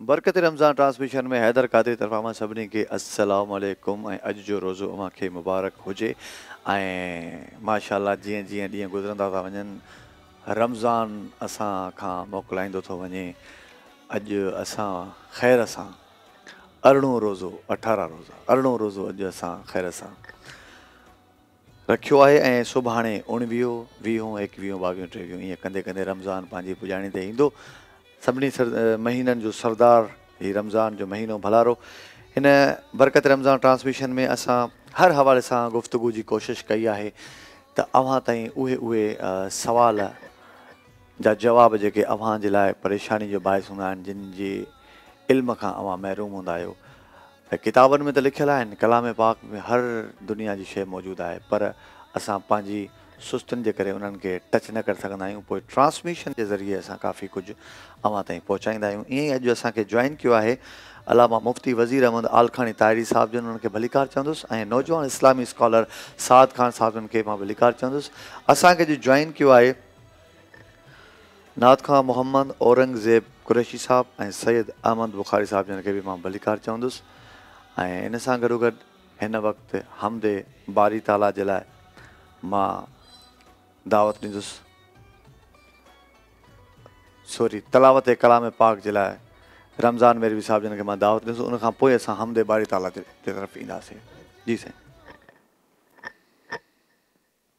बरकत रमज़ान ट्रांसमिशन में हैदर कादरी तरफ़ा मां सभिनी खे अस्सलामु अलैकुम ऐं अॼु जो रोज़ो अव्हां खे मुबारक हुजे ऐं माशाअल्लाह जीअं जीअं ॾींहं गुज़रंदा था वञनि रमज़ान असां खां मोकिलाईंदो थो वञे। अॼु असां ख़ैर सां अरिड़हों रोज़ो 18 रोज़ा अरिड़हों रोज़ो अॼु असां ख़ैर सां रखियो आहे ऐं सुभाणे 19, 20, 21, 22, 23 ईअं कंदे कंदे रमज़ान पंहिंजी पुॼाणी ते ईंदो। सभिनी महीननि जो सरदार ही रमज़ान जो महीनो भलारो। हिन बरकत रमज़ान ट्रांसमिशन में असां हर हवाले सां गुफ़्तगू जी कोशिशि कई आहे त अव्हां ताईं उहे सवाल जा जवाब जेके अव्हां जे लाइ परेशानी जो बाहिस हूंदा आहिनि, जिन जे इल्म खां अव्हां महरूम हूंदा आहियो। किताबनि में त लिखियलु आहिनि, कलाम पाक में हर दुनिया जी शइ मौजूदु आहे, पर असां पंहिंजी सुस्तनि जे करे उन्हनि खे टच न करे सघंदा आहियूं। पोइ ट्रांसमिशन जे ज़रिए असां काफ़ी कुझु अव्हां ताईं पहुचाईंदा आहियूं। ईअं ई अॼु असांखे जॉइन कियो आहे अलामा मुफ़्ती वज़ीर अहमद आलखानी ताहिरी साहिब जन, उन्हनि खे भलीकार चवंदुसि ऐं नौजवान इस्लामी स्कॉलर साद खान साहिबनि खे मां भलीकार चवंदुसि। असांखे अॼु जॉइन कियो आहे नात खां मोहम्मद औरंगज़ेब कुरैशी साहब ऐं सैयद अहमद बुखारी साहिब जन खे बि मां भलीकार चवंदुसि। ऐं इन सां गॾोगॾु हिन वक़्तु हमदे बारी ताला जे लाइ मां दावत ॾींदुसि, सॉरी तलावत कलाम पाक जे लाइ रमज़ान मेरवी साहिब जन खे मां दावत ॾींदुसि। उनखां पोइ असां हमदे बारी ताला जे तरफ़ ईंदासीं। जी साईं।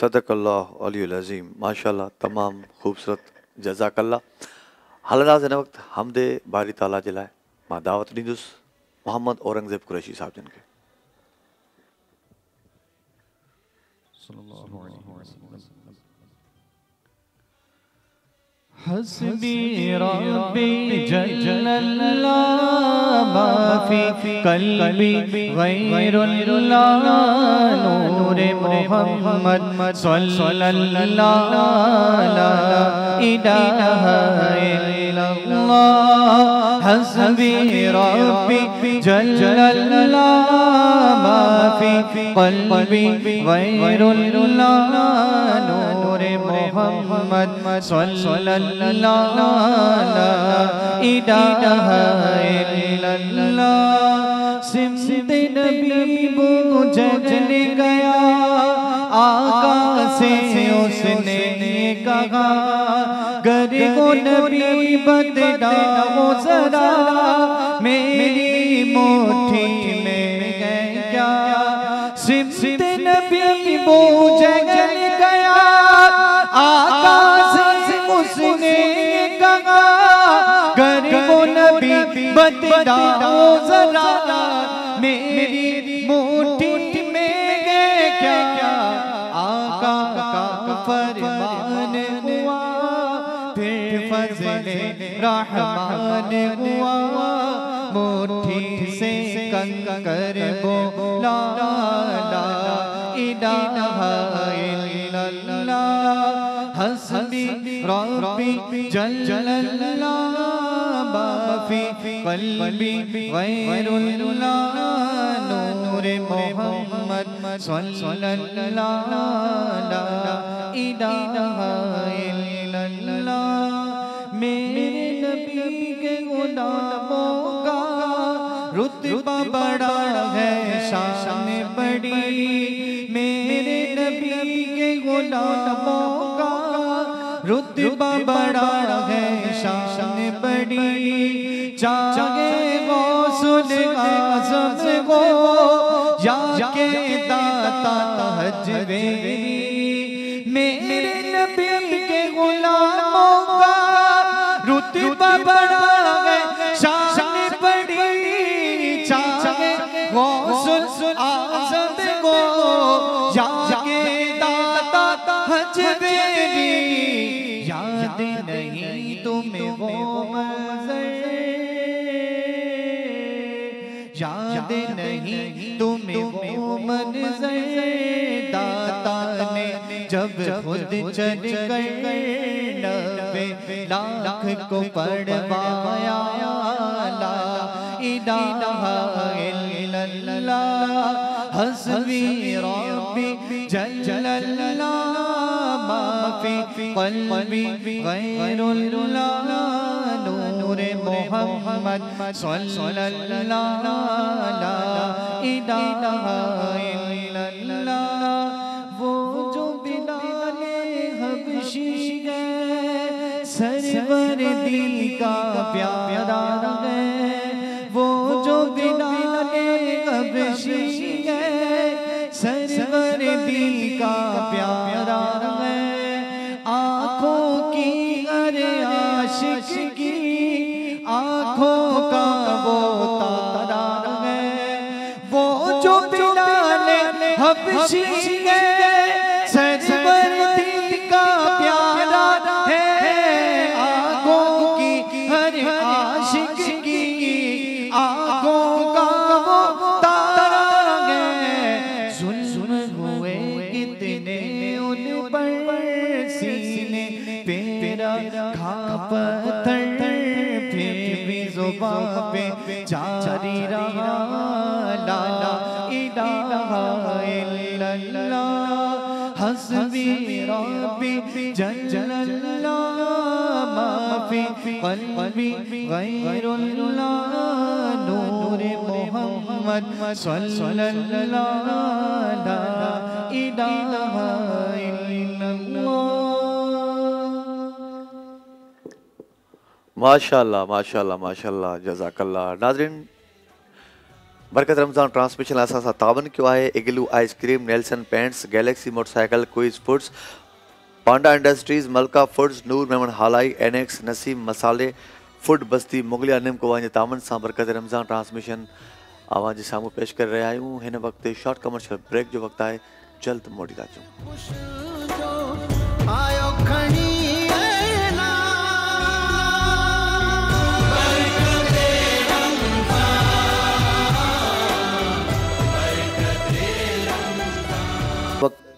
सदक़ल्लाह अलीउल अज़ीम। माशाअल्लाह, तमाम ख़ूबसूरत, जज़ाकल्लाह। हलंदासीं हिन वक़्तु हमदे बारी ताला जे लाइ मां दावत ॾींदुसि मोहम्मद औरंगज़ेब कुरैशी साहिब जन खे। हस्बी रब्बी जल्लल्लाह मा फी क़ल्बी गैरुल्लाह नूरे मोहम्मद सल्लल्लाहु ला इलाहा इल्लल्लाह। हस्बी रब्बी जल्लल्लाह मा फी क़ल्बी गैरुल्लाह नूरे मोहम्मद सल्लल्लाहु ला इलाहा इल्लल्लाह। सिमते नबी वो जजने गया आका से उसने कहा गर को नबी बतलाओ जरा मेरी मुट्ठी में है क्या। सिमते नबी वो जजने गया आका से उसने कहा गर को नबी बतलाओ जरा मेरी मुट्ठी में है क्या। आका का फरमान हुआ फिर फज़ले रहमान हुआ मुट्ठी से कंकर बोला ला इलाहा इल्लल्लाह। हस्बी रब्बी जल्लल्लाह माफी क़ल्बी गैरुल्लाह नूर मोहम्मद सल्लल्लाहु ला इलाहा इल्लल्लाह। मेरे नबी के गुलामों का रुतबा बड़ा है, शान बड़ी। मेरे नबी के गुलामों का रुतबा बड़ा है, शान बड़ी। चाहे गौसुल आज़म को या के दाता हजवेरी, मेरे नबी के गुलामों का रुतबा बड़ा है, शान बड़ी। चाहे गौसुल आज़म को या के दाता हजवेरी, याद नहीं तुम्हें वो मंज़र, याद नहीं तुम्हें वो मंज़र। दाता ने जब खुद चल कर 90 लाख को पढ़वाया, ला इलाहा इल्लल्लाह हस्बी रब्बी जल्लल्लाह माफी क़ल्बी गैरुल्लाह नूर मोहम्मद सल्लल्लाहु ला इलाहा इल्लल्लाह। वो जो बिलाल हबशी है सरवर दी का प्यारा है, वो जो बिलाल हबशी है सरवर दी का प्यारा है। आँखों की हर आशिक की आँखों का वो तारा है, वो जो बिलाल हबशी है सरवर दी का प्यारा है। आँखों की हर आशिक की आँखों का वो तारा है। जुल्म हुए कितने उन पर, सीने पे रखा पत्थर, फिर भी ज़ुबान पे जारी रहा ला इलाहा इल्लल्लाह हस्बी रब्बी जल्लल्लाह माफी क़ल्बी गैरुल्लाह नूर मोहम्मद सल्लल्लाहु ला इलाहा इल्लल्लाह। माशाअल्लाह माशाअल्लाह माशाअल्लाह जज़ाकल्लाह। नाज़रीन, बरकत रमज़ान ट्रांसमिशन असां सां तावन कयो आहे Igloo ice cream, Nelson paints, Galaxy motorcycle, Quiz foods, Panda industries, Malka foods, Noor Memon Halai, annex, Naseem मसाले, फूड बस्ती, मुगलिया निम को तावन सां बरकत रमज़ान ट्रांसमिशन आवाज़ जे साम्हूं पेश करे रहिया आहियूं। हिन वक़्तु शॉर्ट कमर्शियल ब्रेक जो वक़्तु आहे, जल्द मोड़ी था अचूं।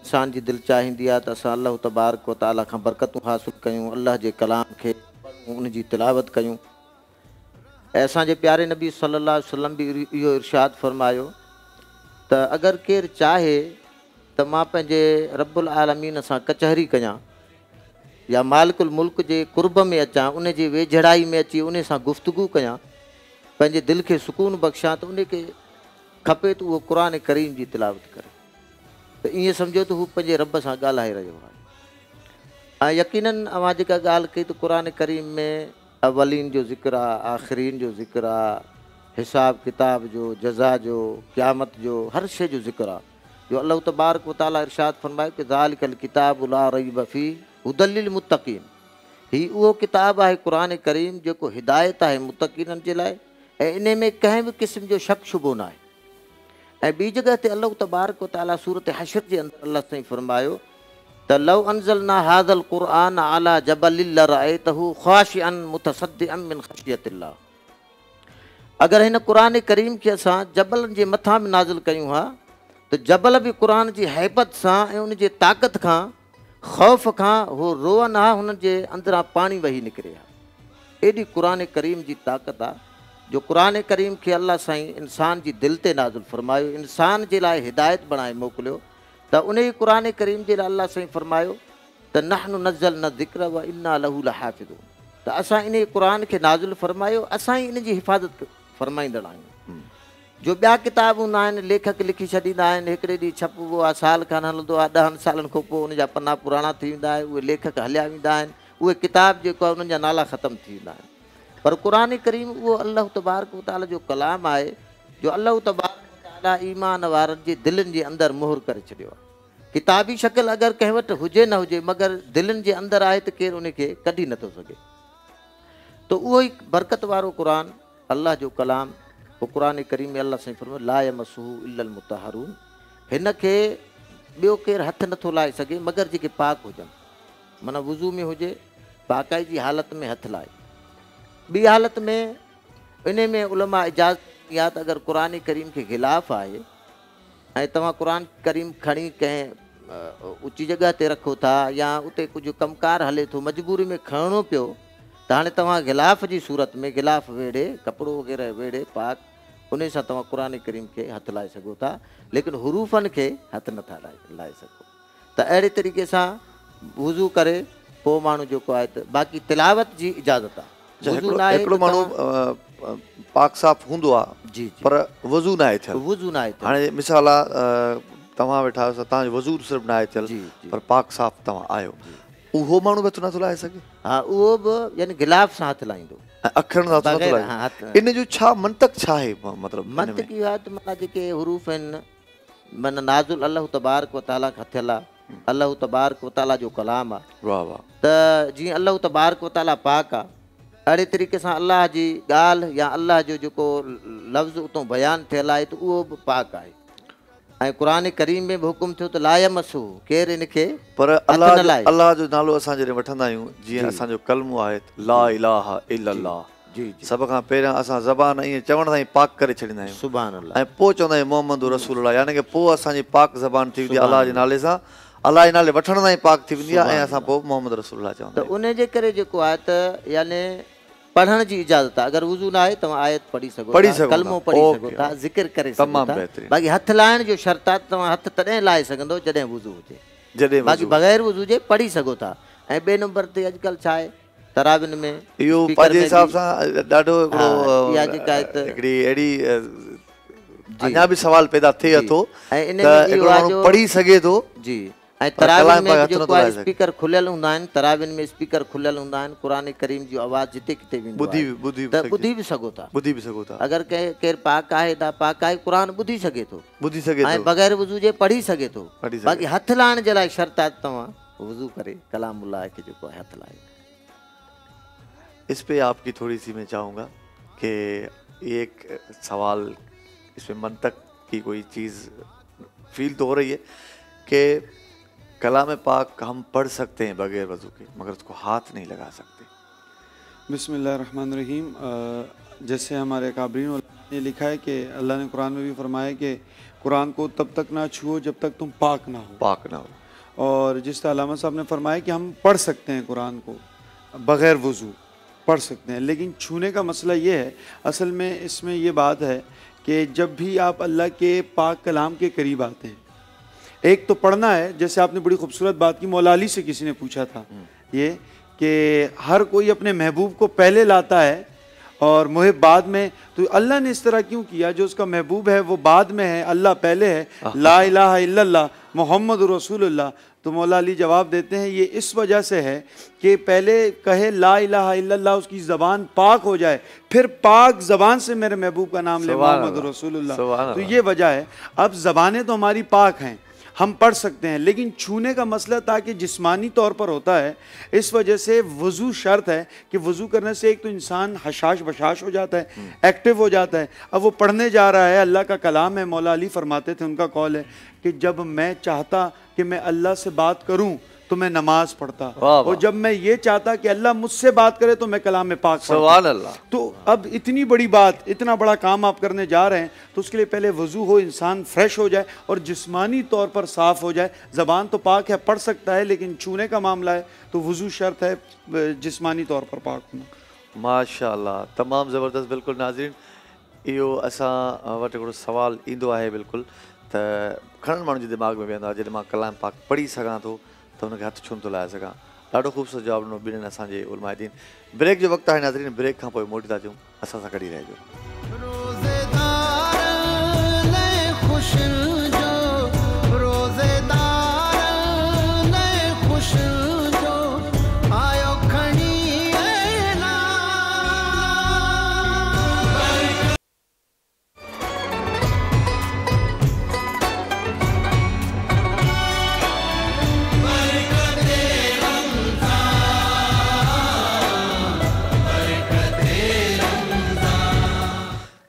इंसान जी दिल चाहींदी आहे त असां अल्लाह तबारक व तआला खां बरकतूं हासिल कयूं, अल्लाह जे कलाम खे उन जी तिलावत कयूं। ऐं असांजे प्यारे नबी सल्लल्लाहु अलैहि वसल्लम बि इहो इरशाद फरमायो त अगरि केरु चाहे त मां पंहिंजे रब्बुल आलमीन सां कचहरी कयां या मालिकुल मुल्क जे कुर्ब में अचां, उन जे वेझड़ाई में अची उन सां गुफ़्तगू कयां, पंहिंजे दिलि खे सुकून बख़्शां, त उन खे खपे त उहो क़ुरान करीम जी तिलावत करे। त ईअं सम्झो त हू पंहिंजे रब सां ॻाल्हाए रहियो आहे। ऐं यकीनन अवां जेका ॻाल्हि कई त क़ुरान करीम में अवलीन जो ज़िक्र आहे, आख़िरीन जो ज़िक्र आहे, हिसाब किताब जो, जज़ा जो, क़यामत जो, हर शइ जो ज़िक्र आहे। जो अल्लाह तबारक व तआला इरशाद फरमायो कि ज़ालिकल किताबु ला रैब फ़ीह हुदल लिल मुत्तक़ीन। हीउ उहो किताबु आहे क़ुरान करीम जेको हिदायत आहे मुत्तक़ीननि जे लाइ, ऐं इन में कंहिं बि क़िस्म जो शक शुबो न आहे। ऐं ॿी जॻह ते अल्लाह तबारक व तआला सूरत हशर जे अंदरि अल्लाह साईं फरमायो त लव अंज़लना हाज़ल क़ुरआन अला जबलिन लरअयतहु ख़ाशिअन मुतसद्दिअन मिन ख़शियतिल्लाह। अगरि हिन क़ुरान करीम खे असां जबलनि जे मथां बि नाज़िल कयूं हा त जबल बि क़ुरान जी हैबत सां ऐं उन जे ताक़त खां, ख़ौफ़ खां हो रोअनि हा, हुननि जे अंदरां पाणी वही निकिरे हा। एॾी क़ुर करीम जी ताक़त आहे जो क़ुर करीम खे अल्लाह साईं इंसान जी दिलि ते नाज़िल फरमायो, इंसान जे लाइ हिदायत बणाए मोकिलियो। त उन ई क़ुर करीम जे लाइ अल्लाह साईं फरमायो त नहनु नज़ल न ज़िक्र व इन्ना लहू लहाफ़िज़ून। त असां इन क़ुर खे नाज़िल फरमायो, असां ई इन जी हिफ़ाज़त फरमाईंदड़ आहियूं। जो ॿिया किताब हूंदा आहिनि, लेखक लिखी छॾींदा आहिनि, हिकिड़े ॾींहुं छपबो आहे, साल खनि हलंदो आहे, 10 सालनि खां पोइ उनजा पना पुराणा थी वेंदा आहिनि, उहे लेखक हलिया वेंदा आहिनि, उहे किताब जेको आहे उन्हनि जा नाला ख़तमु थी वेंदा आहिनि। पर क़ुर करीम उहो अल्लाह तबारक व तआला जो कलाम आहे जो अल्लाह तबारक व तआला ईमान वारनि जे दिलनि जे अंदरि मुहर करे छॾियो आहे। किताबी शकिल अगरि कंहिं वटि हुजे न हुजे, मगर दिलनि जे अंदरि आहे त केरु उनखे कढी नथो सघे। त उहो ई बरकत वारो क़ुर अल्लाह जो कलाम, पोइ क़ुर करीम में अल्लाह साईं फरमायो ला यमस्सुहु इल्लल मुतहरून, हिन खे ॿियो केरु हथु नथो लाहे सघे मगर जेके पाक हुजनि। माना वुज़ू में हुजे, पाकाई जी हालत में हथु लाहे। ॿी हालत में इन में उलमा इजाज़त या त अगरि क़ुर करीम खे ख़िलाफ़ आहे ऐं तव्हां क़ुर करीम खणी कंहिं ऊची जॻह ते रखो था या उते कुझु कमकार हले थो, मजबूरी में खणणो पियो, त हाणे तव्हां गिलाफ़ जी सूरत में गिलाफ़ वेड़े, कपिड़ो वग़ैरह वेड़े पाक, उन सां तव्हां क़ुर करीम खे हथु लाहे सघो था, लेकिन हुरूफ़नि खे हथु नथा लाहे सघो। त अहिड़े तरीक़े सां वुज़ू करे पोइ माण्हू जेको आहे त बाक़ी तिलावत जी इजाज़त आहे। हिकिड़ो माण्हू पाक साफ़ हूंदो आहे जी पर वज़ू न आहे थियलु, वुज़ू न आहे थियलु। हाणे मिसाल आहे तव्हां वेठा आहियो, तव्हांजो वज़ू सिर्फ़ु न आहे थियलु पर पाक साफ़ तव्हां आहियो, उहो माण्हू बि हथु नथो लाहे सघे? हा, उहो बि यानी गिलाफ़ सां हथु लाहींदो, अखरनि सां नथो लाहे। इन जो छा मंतक छा आहे? मतिलबु मंतक इहो आहे त माना जेके हुरूफ़ आहिनि, माना नाज़ुल अल्लाह तबारक व तआला खां थियल आहे, अल्लाह तबारक व तआला जो कलाम आहे। वाह वाह। त जीअं अल्लाह तबारक व तआला पाक आहे, अहिड़े तरीक़े सां अल्लाह जी ॻाल्हि या अल्लाह जो जेको लफ़्ज़ उतां बयानु थियल आहे त उहो बि पाक आहे। ऐं क़ुर करीम में बि हुकुम थियो त ला यमस्सुहु, केरु इनखे पर अल्लाह जो नालो असां जॾहिं वठंदा आहियूं, जीअं असांजो कलमो आहे ला इलाहा इल्लल्लाह, जी सभ खां पहिरियां असां ज़बान ईअं चवण ताईं पाक करे छॾींदा आहियूं, सुभान अल्लाह, ऐं पोइ चवंदा आहियूं मोहम्मद रसूलुल्लाह, यानी की पोइ असांजी पाक ज़बान थी वेंदी आहे अलाह जे नाले सां, अलाह जे नाले वठण ताईं पाक थी वेंदी आहे, ऐं असां पोइ मोहम्मद रसूलुल्लाह चवंदा आहियूं। त उन जे करे जेको आहे त यानी पढ़ण जी इजाज़त आहे। अगरि वुज़ू न आहे तव्हां आयत पढ़ी सघो था, कलमो पढ़ी सघो था, ज़िक्र करे सघो था। बाक़ी हथु लाहिण जो शर्त आहे, तव्हां हथु तॾहिं लाहे सघंदो जॾहिं वुज़ू हुजे, बाक़ी बग़ैर वुज़ू जे पढ़ी सघो था। ऐं ॿिए नंबर ते अॼुकल्ह छा आहे तराविन में इहो पंहिंजे हिसाब सां ॾाढो इहा जेका आहे त हिकिड़ी अहिड़ी अञा बि सवाल पैदा थिए थो ऐं इन में इहो आहे जो पढ़ी सघे थो जी। ऐं तराविन में जेको आहे स्पीकर खुलियल हूंदा आहिनि, तराविन में स्पीकर खुलियल हूंदा आहिनि, क़ुर करीम जी आवाज़ जिते किथे वेंदी आहे त ॿुधी बि सघो था, ॿुधी बि सघो था। अगरि केरु पाक आहे त पाक आहे, क़ुर ॿुधी सघे थो, ॿुधी सघे ऐं बग़ैर वुज़ू जे पढ़ी सघे थो। बाक़ी हथु लाहिण जे लाइ शर्त आहे तव्हां वुज़ू करे कलामुल्लाह खे जेको आहे हथु लाहे। इस पे आपकी थोड़ी सी मैं चाहूँगा कि एक सवाल, इसमें मंतक की कोई चीज़ फील तो हो रही है कि कलाम पाक हम पढ़ सकते हैं बगैर वज़ू के, मगर उसको हाथ नहीं लगा सकते। बिस्मिल्लाहिर्रहमानिर्रहीम। जैसे हमारे काबरीन ने लिखा है कि अल्लाह ने कुरान में भी फरमाया कि कुरान को तब तक ना छुओ जब तक तुम पाक ना हो। और जिस तरह अल्लामा साहब ने फरमाया कि हम पढ़ सकते हैं कुरान को बग़ैर वज़ू पढ़ सकते हैं, लेकिन छूने का मसला ये है, असल में इसमें ये बात है कि जब भी आप अल्लाह के पाक कलाम के करीब आते हैं, एक तो पढ़ना है, जैसे आपने बड़ी खूबसूरत बात की, मौला अली से किसी ने पूछा था ये कि हर कोई अपने महबूब को पहले लाता है और मुहिब बाद में, तो अल्लाह ने इस तरह क्यों किया? जो उसका महबूब है वो बाद में है, अल्लाह पहले है, ला इलाहा इल्लल्लाह मोहम्मद रसूलुल्लाह। तो मौला अली जवाब देते हैं ये इस वजह से है कि पहले कहे ला इलाहा इल्लल्लाह, उसकी ज़बान पाक हो जाए, फिर पाक ज़बान से मेरे महबूब का नाम ले मोहम्मद रसूलुल्लाह। तो ये वजह है। अब ज़बानें तो हमारी पाक हैं, हम पढ़ सकते हैं, लेकिन छूने का मसला ताकि जिस्मानी तौर पर होता है, इस वजह से वज़ू शर्त है कि वज़ू करने से एक तो इंसान हशाश बशाश हो जाता है, एक्टिव हो जाता है। अब वो पढ़ने जा रहा है, अल्लाह का कलाम है, मौला अली फरमाते थे, उनका कौल है कि जब मैं चाहता कि मैं अल्लाह से बात करूं तो मैं नमाज पढ़ता, और जब मैं ये चाहता कि अल्लाह मुझसे बात करे तो मैं कलाम में पाक पढ़ता। तो अब इतनी बड़ी बात, इतना बड़ा काम आप करने जा रहे हैं, तो उसके लिए पहले वज़ू हो, इंसान फ्रेश हो जाए और जिस्मानी तौर पर साफ़ हो जाए। ज़बान तो पाक है, पढ़ सकता है, लेकिन छूने का मामला है तो वज़ू शर्त है जिस्मानी तौर पर पाक होना। माशाअल्लाह, तमामु ज़बरदस्त। बिल्कुलु नाज़रीन, इहो असां वटि हिकिड़ो सुवालु ईंदो आहे बिल्कुलु त घणनि माण्हुनि जे दिमाग़ में वेंदो आहे जॾहिं मां कलाम पाक पढ़ी सघां थो त हुनखे हथु छो नथो लाहे सघां। ॾाढो ख़ूबसूरत जवाबु ॾिनो ॿिन्हिनि असांजे उलमा दीन। ब्रेक जो वक़्तु आहे नाज़रीन, ब्रेक खां पोइ मोटी था अचूं, असां सां गॾु रहिजो।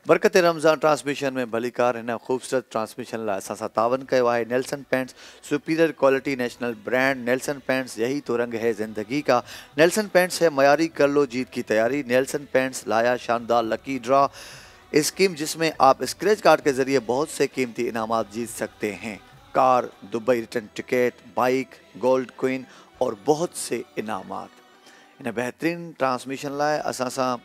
बरकत रमज़ान ट्रांसमिशन में भलीकार हिन ख़ूबसूरत ट्रांसमिशन लाइ असां सां तावन कयो आहे Nelson paints, superior quality national brand. Nelson paints, यही तो रंग है ज़िंदगी का। नेल्सन पेंट्स है मयारी, कर लो जीत की तैयारी। नेल्सन पेंट्स लाया शानदार लकी ड्रा स्कीम, जिसमें आप स्क्रैच कार्ड के ज़रिए बहुत से कीमती इनामात जीत सकते हैं। Car, Dubai return ticket, bike, gold coin और बहुत से इनामात। इन बेहतरीन ट्रांसमिशन लाइ असां सां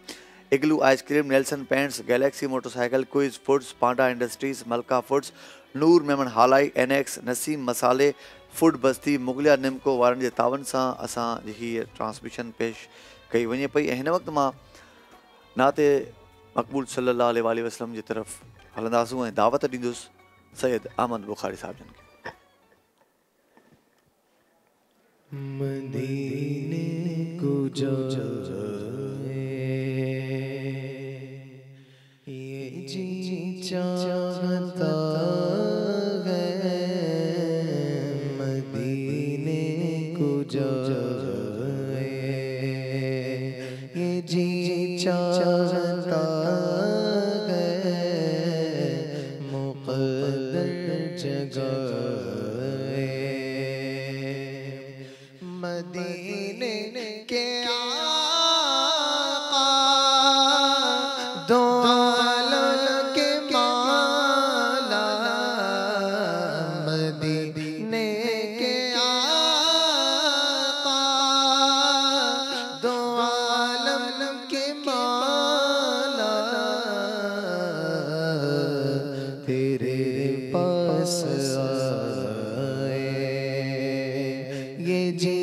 Igloo ice cream, Nelson paints, Galaxy motorcycle, Quiz foods, Panda industries, Malka foods, Noor Memon Halai, annex, Naseem मसाले, फूड बस्ती, मुगलिया निमको वारनि जे तावन सां असां हीअ ट्रांसमिशन पेश कई वञे पई। ऐं हिन वक़्तु मां नाते मक़बूल सल्लल्लाहु अलैहि वसल्लम जी तरफ़ हलंदासूं ऐं दावत ॾींदुसि सैयद अहमद बुखारी साहब जन खे। मदीने को जाए ये जी चाहता है, मदीने को जाए ये जी चाहता है, मुक़द्दर जगह मदीने के आका, दो आलम के मौला, मदीने के आका, दो आलम के मौला, तेरे पास आए ये जी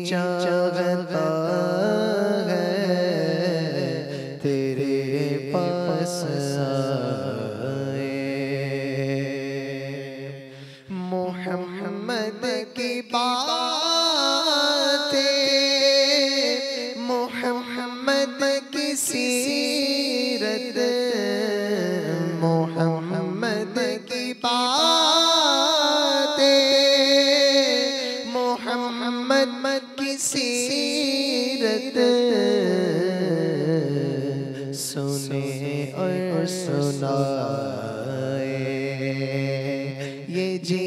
चाहता है, तेरे पास आए। मोहम्मद की बातें, मोहम्मद की सीरत, मोहम्मद की बातें, मोहम्मद की सीरत, सुने और सुनाए ये जी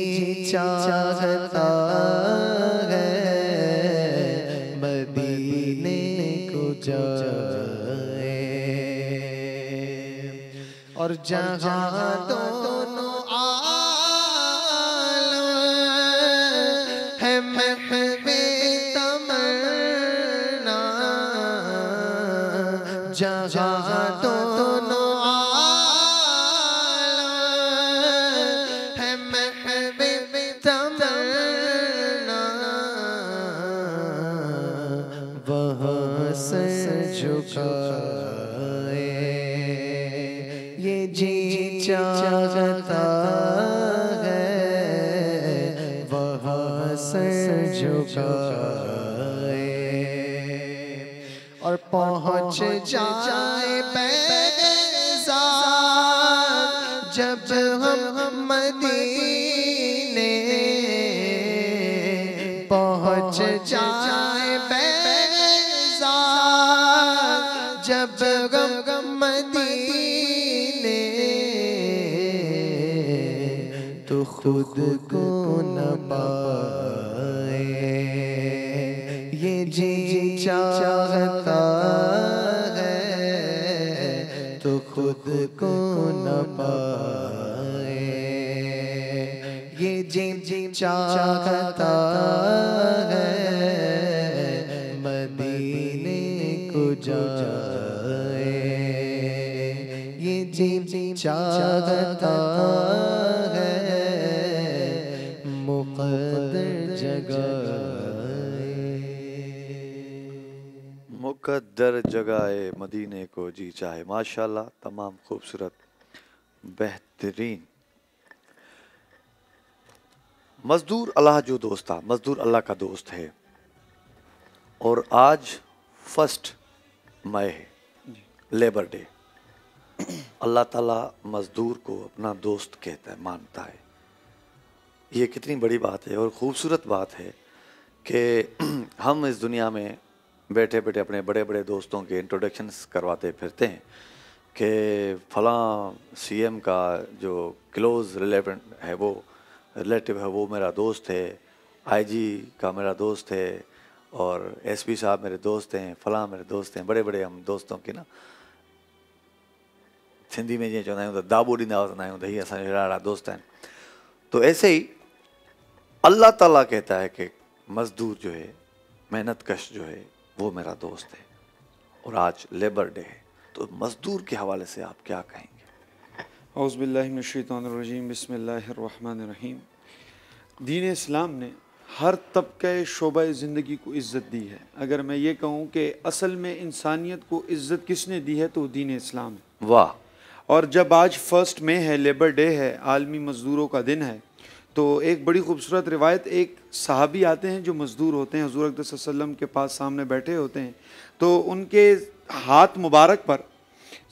चाहता है, मदीने को जाए। और जहाँ दोनों आलम है महवे तमन्ना, जहाँ दोनों आलम है महवे तमन्ना, वहाँ सर झुकाए ये जी चाहता है, वहाँ सर झुकाए। और पहुँच जाए बेज़ार जब हम मदीने, पहुँच जाए बेज़ार जब हम मदीने, तो खुद को न पाए ये जी चाहता है, तो खुद को न पाए ये जी चाहता है, मदीने को जाए। जी चाहता है मुक़द्दर जगाए, मुक़द्दर जगाए मदीने को जी चाहे। माशाल्लाह, तमाम खूबसूरत, बेहतरीन। मजदूर अल्लाह जो दोस्त था, मजदूर अल्लाह का दोस्त है। और आज 1 मई है, लेबर डे। अल्लाह ताला मजदूर को अपना दोस्त कहता है, मानता है। ये कितनी बड़ी बात है और ख़ूबसूरत बात है कि हम इस दुनिया में बैठे बैठे अपने बड़े बड़े दोस्तों के इंट्रोडक्शंस करवाते फिरते हैं कि फ़लाँ सीएम का जो क्लोज़ रिलेटिव है वो मेरा दोस्त है, आईजी का मेरा दोस्त है, और एसपी साहब मेरे दोस्त हैं, फ़लाँ मेरे दोस्त हैं। बड़े बड़े हम दोस्तों की ना सिंधी में जीअं चवंदा आहियूं त दाबो ॾींदा वठंदा आहियूं त हीअ असांजा अहिड़ा अहिड़ा दोस्त आहिनि। तो ऐसे ही अल्लाह ताला कहता है कि मज़दूर जो है, मेहनत कश जो है, वो मेरा दोस्त है। और आज लेबर डे है, तो मज़दूर के हवाले से आप क्या कहेंगे? औज़ु बिल्लाहि मिनश शैतानिर रजीम, बिस्मिल्लाहिर रहमानिर रहीम। दीन इस्लाम ने हर तबके शोबा ज़िंदगी को इज़्ज़त दी है। अगर मैं ये कहूँ कि असल में इंसानियत को इज़्ज़त किसने दी है तो दीन इस्लाम है। वाह। और जब आज 1 मई है, लेबर डे है, आलमी मज़दूरों का दिन है, तो एक बड़ी खूबसूरत रिवायत, एक सहाबी आते हैं जो मज़दूर होते हैं, हुज़ूर अक़दस सल्लल्लाहु अलैहि वसल्लम के पास सामने बैठे होते हैं, तो उनके हाथ मुबारक पर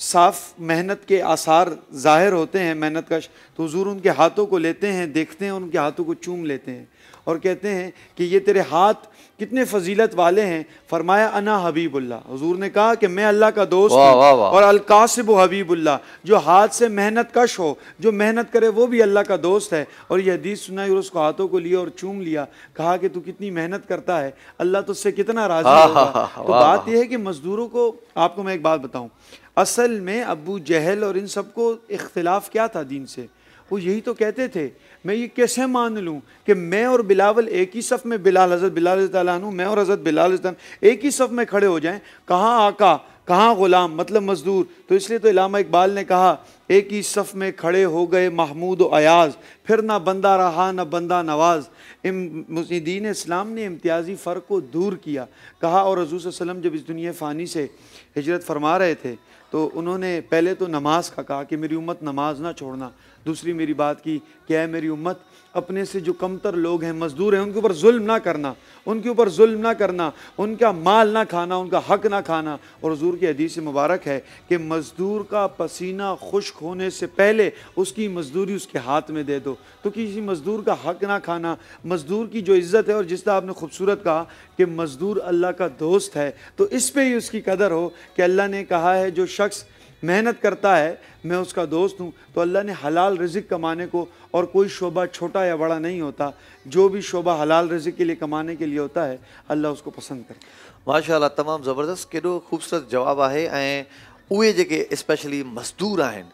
साफ़ मेहनत के आसार ज़ाहिर होते हैं, मेहनत कश। तो हुज़ूर उनके हाथों को लेते हैं, देखते हैं, उनके हाथों को चूम लेते हैं और कहते हैं कि ये तेरे हाथ कितने फजीलत वाले हैं। फरमाया अना हबीबुल्लाह, हुज़ूर ने कहा कि मैं अल्लाह का दोस्त हूँ, और अलकासिब हबीबुल्लाह, जो हाथ से मेहनत कश हो, जो मेहनत करे वो भी अल्लाह का दोस्त है। और ये हदीस सुनाई और उसको हाथों को लिया और चूम लिया, कहा कि तू कितनी मेहनत करता है, अल्लाह तुझसे कितना राज़ी होगा। तो बात यह है कि मज़दूरों को, आपको मैं एक बात बताऊँ, असल में अबू जहल और इन सबको इख्तिलाफ क्या था दीन से? वो यही तो कहते थे, मैं ये कैसे मान लूँ कि मैं और बिलावल एक ही सफ़ में, हज़रत बिलाल रज़ी अल्लाह अन्हु, मैं और हज़रत बिलाल रज़ी एक ही सफ़ में खड़े हो जाएं। कहाँ आका, कहाँ ग़ुलाम, मतलब मज़दूर। तो इसलिए तो इलामा इकबाल ने कहा, एक ही सफ़ में खड़े हो गए महमूद व अयाज़, फिर ना बंदा रहा ना बंदा नवाज। दीन इस्लाम ने इम्तियाज़ी फ़र्क को दूर किया। कहा, और रसूल सल्लल्लाहु अलैहि वसल्लम जब इस दुनिया फ़ानी से हिजरत फरमा रहे थे तो उन्होंने पहले तो नमाज का कहा कि मेरी उम्मत नमाज ना छोड़ना। दूसरी मेरी बात की क्या है, मेरी उम्मत अपने से जो कमतर लोग हैं, मज़दूर हैं, उनके ऊपर जुल्म ना करना, उनके ऊपर जुल्म ना करना, उनका माल ना खाना, उनका हक ना खाना। और हुज़ूर की हदीस मुबारक है कि मज़दूर का पसीना खुश्क होने से पहले उसकी मज़दूरी उसके हाथ में दे दो। तो किसी मज़दूर का हक ना खाना, मज़दूर की जो इज़्ज़त है, और जिस तरह आपने खूबसूरत कहा कि मज़दूर अल्लाह का दोस्त है, तो इस पर ही उसकी कदर हो कि अल्लाह ने कहा है जो शख्स मेहनत करता है मैं उसका दोस्त हूँ। तो अल्लाह ने हलाल रिज़्क़ कमाने को, और कोई शोबा छोटा या बड़ा नहीं होता, जो भी शोबा हलाल रिज़्क़ के लिए कमाने के लिए होता है अल्लाह उसको पसंद करता है। माशाअल्लाह, तमामु ज़बरदस्त, केॾो ख़ूबसूरत जवाबु आहे। ऐं उहे जेके स्पेशली मज़दूर आहिनि,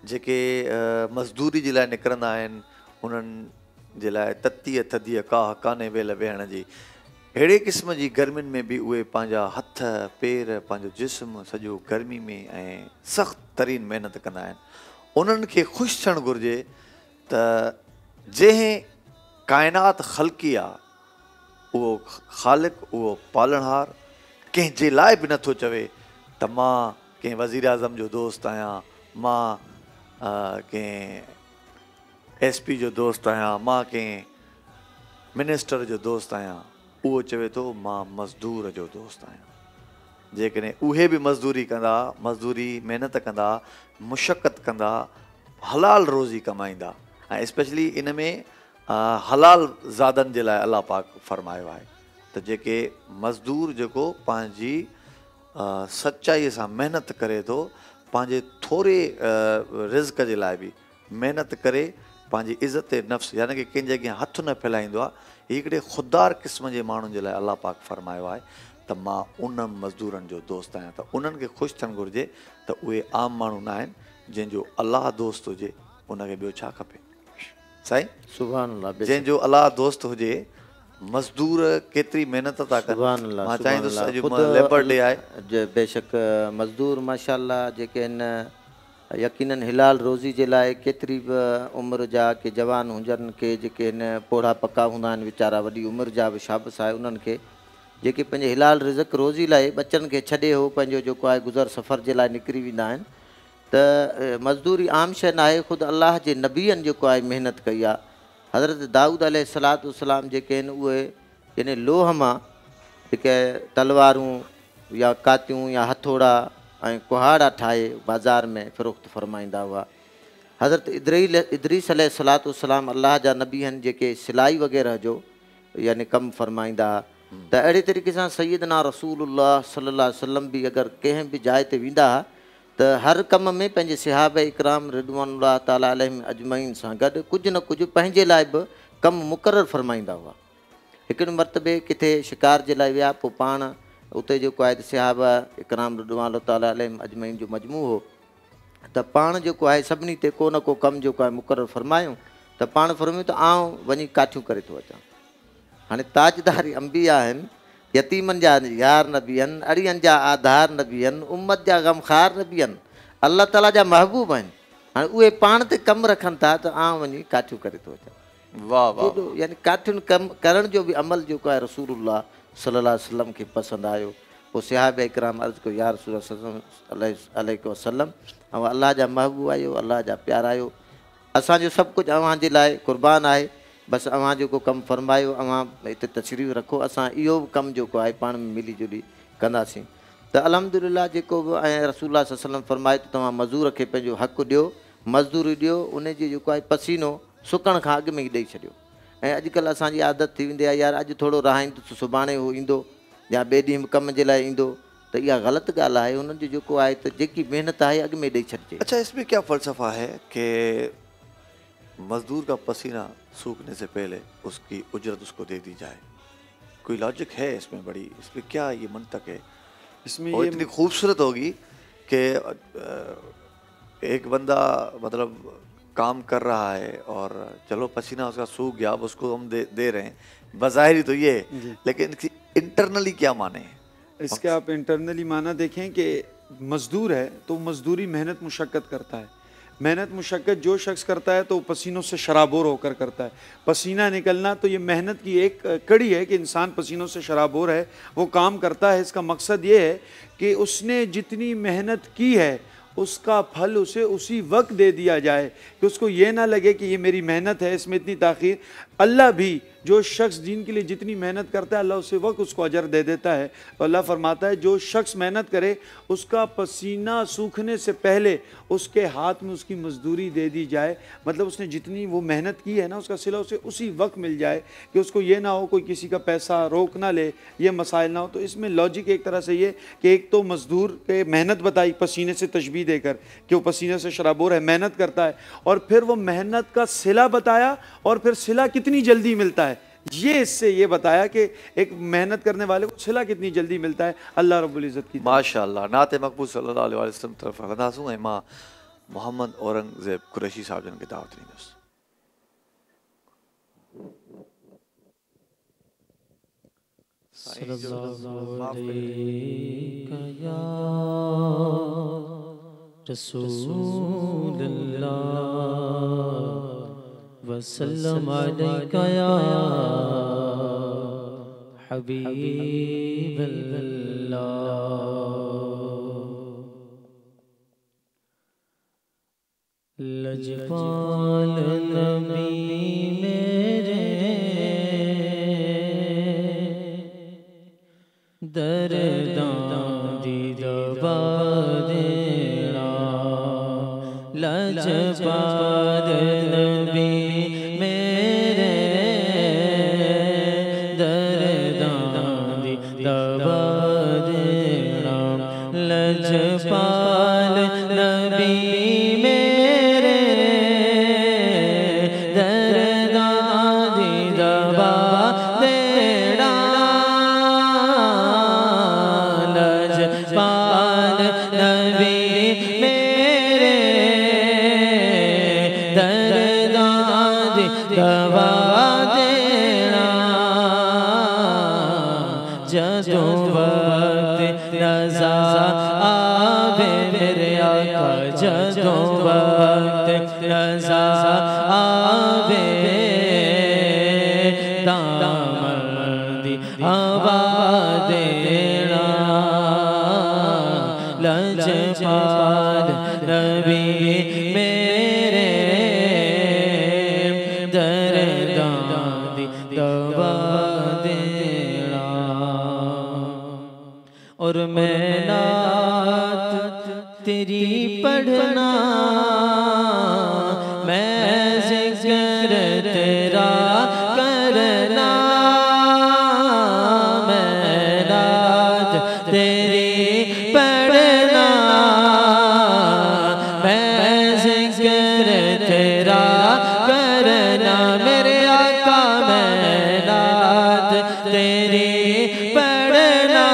जेके मज़दूरी जे लाइ निकिरंदा आहिनि, उन्हनि जे लाइ ततीअ थधीअ काह कान्हे वेल वेहण जी। अहिड़े क़िस्म जी गर्मियुनि में बि उहे पंहिंजा हथ पेर, पंहिंजो जिस्म सॼो गर्मी में ऐं सख़्तु तरीन महिनत कंदा आहिनि। उन्हनि खे ख़ुशि थियणु घुरिजे त जंहिं काइनात ख़ल्क़ी आहे उहो ख़ालिक़, उहो पालणहार, कंहिंजे लाइ बि नथो चवे त मां कंहिं वज़ीर आज़म जो दोस्त आहियां, मां कंहिं एसपी जो दोस्त आहियां, मां कंहिं मिनिस्टर जो दोस्त आहियां। उहो चवे थो मां मज़दूर जो दोस्त आहियां। जेकॾहिं उहे बि मज़दूरी कंदा, मज़दूरी महिनत कंदा, मुशक़त कंदा, हलाल रोज़ी कमाईंदा, ऐं स्पेशली इन में हलाल ज़ादनि जे लाइ अलाह पाक फ़रमायो आहे त जेके मज़दूर जेको पंहिंजी सचाईअ सां महिनत करे थो, पंहिंजे थोरे रिज़्क़ जे लाइ बि महिनत करे पंहिंजी इज़त नफ़्स, यानी कि कंहिंजे अॻियां हथु न फैलाईंदो आहे, हिकिड़े ख़ुददार क़िस्म जे माण्हुनि जे लाइ अलाह पाक फ़रमायो आहे त मां उन मज़दूरनि जो दोस्त आहियां। त उन्हनि खे ख़ुशि थियणु घुरिजे त उहे आम माण्हू न आहिनि, जंहिंजो अलाह दोस्त हुजे उनखे ॿियो छा खपे साईं? सुभान अल्लाह। जंहिंजो अलाह दोस्त हुजे, मज़दूर केतिरी महिनत था कनि। मां चाहींदुसि अॼु लेबर डे आहे, बेशक मज़दूर माशाअल्लाह जेके आहिनि यकीनन हिलाल रोज़ी जे लाइ केतिरी बि उमिरि जा के जवान हुजनि के जेके हिन पोड़ा पका हूंदा आहिनि वीचारा वॾी उमिरि जा बि शाबस आहे उन्हनि खे जेके पंहिंजे हिलाल रिज़क रोज़ी लाइ बचनि खे छॾे हो पंहिंजो जेको आहे गुज़र सफ़र जे लाइ निकिरी वेंदा आहिनि त मज़दूरी आम शइ न आहे। ख़ुदि अलाह जे नबीअनि जेको आहे महिनत कई आहे। हज़रत दाऊद अलैहिस्सलाम जेके आहिनि उहे यानी लोह मां जेके तलवारूं या कातियूं या हथोड़ा ऐं कुहाड़ा ठाहे बाज़ार में फ़रोख़्त फ़रमाईंदा हुआ। हज़रत इदरीस अलैहिस्सलाम अल्लाह जा नबी आहिनि जेके सिलाई वग़ैरह जो यानी कमु फ़रमाईंदा हुआ। त अहिड़े तरीक़े सां सैयदना रसूलुल्लाह सल्लल्लाहु अलैहि वसल्लम बि अगरि कंहिं बि जाइ ते वेंदा हुआ त हर कम में पंहिंजे सिहाबा इकराम रिदवानुल्लाह ताला अलैहिम अजमईन सां गॾु कुझु न कुझु पंहिंजे लाइ बि कमु मुक़ररु फ़रमाईंदा हुआ। हिकिड़े मरतबे किथे शिकार जे लाइ विया, पोइ पाण उते जेको आहे सिहाबा इकराम रिदवानुल्लाह ताला अलैहिम अजमईन जो मजमू हो त पाण जेको आहे सभिनी ते को न को कमु जेको आहे मुक़ररु फ़रमायूं त पाण फ़रमायूं त आउं वञी काठियूं करे थो अचां। हाणे ताजदारी अंबिया आहिनि, यतीमनि जा यार नबी आहिनि, अड़ियनि जा आधार नबी आहिनि, उम्मत जा गमखार नबी आहिनि, अल्लाह ताला जा महबूब आहिनि। हाणे उहे पाण ते कमु रखनि था त आउं वञी काठियूं करे थो अचां। वाह वाह। यानी काठियुनि कमु करण जो बि अमल जेको आहे रसूलुल्लाह सल्लल्लाहु अलैहि वसल्लम खे पसंदि आयो। पोइ सिहाबा इकराम अर्ज़ु कयो या रसूलल्लाह अलैहि वसल्लम ऐं अलाह जा महबूब आहियो, अलाह जा प्यारा आहियो, असांजो सभु कुझु अव्हांजे लाइ कुर्बान आहे। बसि अव्हां जेको कमु फ़रमायो अव्हां हिते तशरीफ़ रखो, असां इहो बि कमु जेको आहे पाण में मिली जुली कंदासीं। त अल्हम्दुलिल्लाह जेको बि ऐं रसूलुल्लाह सल्लल्लाहु अलैहि वसल्लम फ़रमाए त तव्हां मज़दूर खे पंहिंजो हक़ु ॾियो, मज़दूरी ॾियो, उनजी जेको आहे पसीनो सुकण खां अॻु में ई ॾेई छॾियो। ऐं अॼुकल्ह असांजी आदत थी वेंदी आहे यार अॼु थोरो रहाईंदुसि सुभाणे उहो ईंदो या ॿिए ॾींहुं कम जे लाइ ईंदो, त इहा ग़लति ॻाल्हि आहे। हुननि जो जेको आहे त जेकी महिनत आहे अॻु में ॾेई छॾिजे। अच्छा, इसमें क्या फ़लसफ़ा है कि मज़दूर का पसीना सूखने से पहले उसकी उजरत उसको दे दी जाए? कोई लॉजिक है इसमें? बड़ी इसमें क्या ये मंतक है? इसमें और ये इतनी खूबसूरत होगी कि एक बंदा मतलब काम कर रहा है और चलो पसीना उसका सूख गया, अब उसको हम दे रहे हैं, बज़ाहिर तो ये है, लेकिन इंटरनली क्या माने हैं? इसके आप इंटरनली माना देखें कि मज़दूर है तो मज़दूरी मेहनत मुशक्क़त करता है। मेहनत मुशक्क़त जो शख्स करता है तो पसीनों से शराबोर होकर करता है। पसीना निकलना तो ये मेहनत की एक कड़ी है कि इंसान पसीनों से शराबोर है, वो काम करता है। इसका मकसद ये है कि उसने जितनी मेहनत की है उसका फल उसे उसी वक्त दे दिया जाए, कि उसको ये ना लगे कि ये मेरी मेहनत है, इसमें इतनी ताख़ीर। अल्लाह भी जो शख्स दीन के लिए जितनी मेहनत करता है अल्लाह उसी वक्त उसको अजर दे देता है। तो अल्लाह फरमाता है जो शख्स मेहनत करे उसका पसीना सूखने से पहले उसके हाथ में उसकी मजदूरी दे दी जाए, मतलब उसने जितनी वो मेहनत की है ना उसका सिला उसे उसी वक्त मिल जाए, कि उसको ये ना हो कोई किसी का पैसा रोक ना ले, ये मसाइल ना हो। तो इसमें लॉजिक एक तरह से ये कि एक तो मजदूर के मेहनत बताई पसीने से तशबीह देकर कि वो पसीने से शराबोर है, मेहनत करता है, और फिर वो मेहनत का सिला बताया और फिर सिला कितनी जल्दी मिलता है ये इससे ये बताया कि एक मेहनत करने वाले को सिला कितनी जल्दी मिलता है अल्लाह रब्बुल इज़्ज़त की। माशाअल्लाह। नाते मक़बूल सल्लल्लाहु अलैहि वसल्लम तरफ हलंदासूं ऐं मां मोहम्मद औरंगज़ेब कुरैशी साहब जन खे दावत ॾींदुसि। सल्लल्लाहु अलैहि या रसूलल्लाह वसल्लम अलैका या हबीबल्लाह। लजपाल नबी मेरे दर्दां दी दवा देना, लजपाल नबी मेरे दर्दां दी दवा देना, लजपाल नबी मेरे दर्दां दी दवा देना, लजपाल नबी मेरे दर्दां दी दवा देना। जदों वक्त रज़ा आवे मेरे आका, जदों रज़ा आवे दामर्दी हवा देना लजपाल नबी मेरे दर्दादी दवा देना और मैं नात तेरी पढ़ना मैं जिक्र तेरा करना मैं नात तेरी पढ़ना मैं जिक्र तेरा करना मेरे आका मैं नात तेरी पढ़ना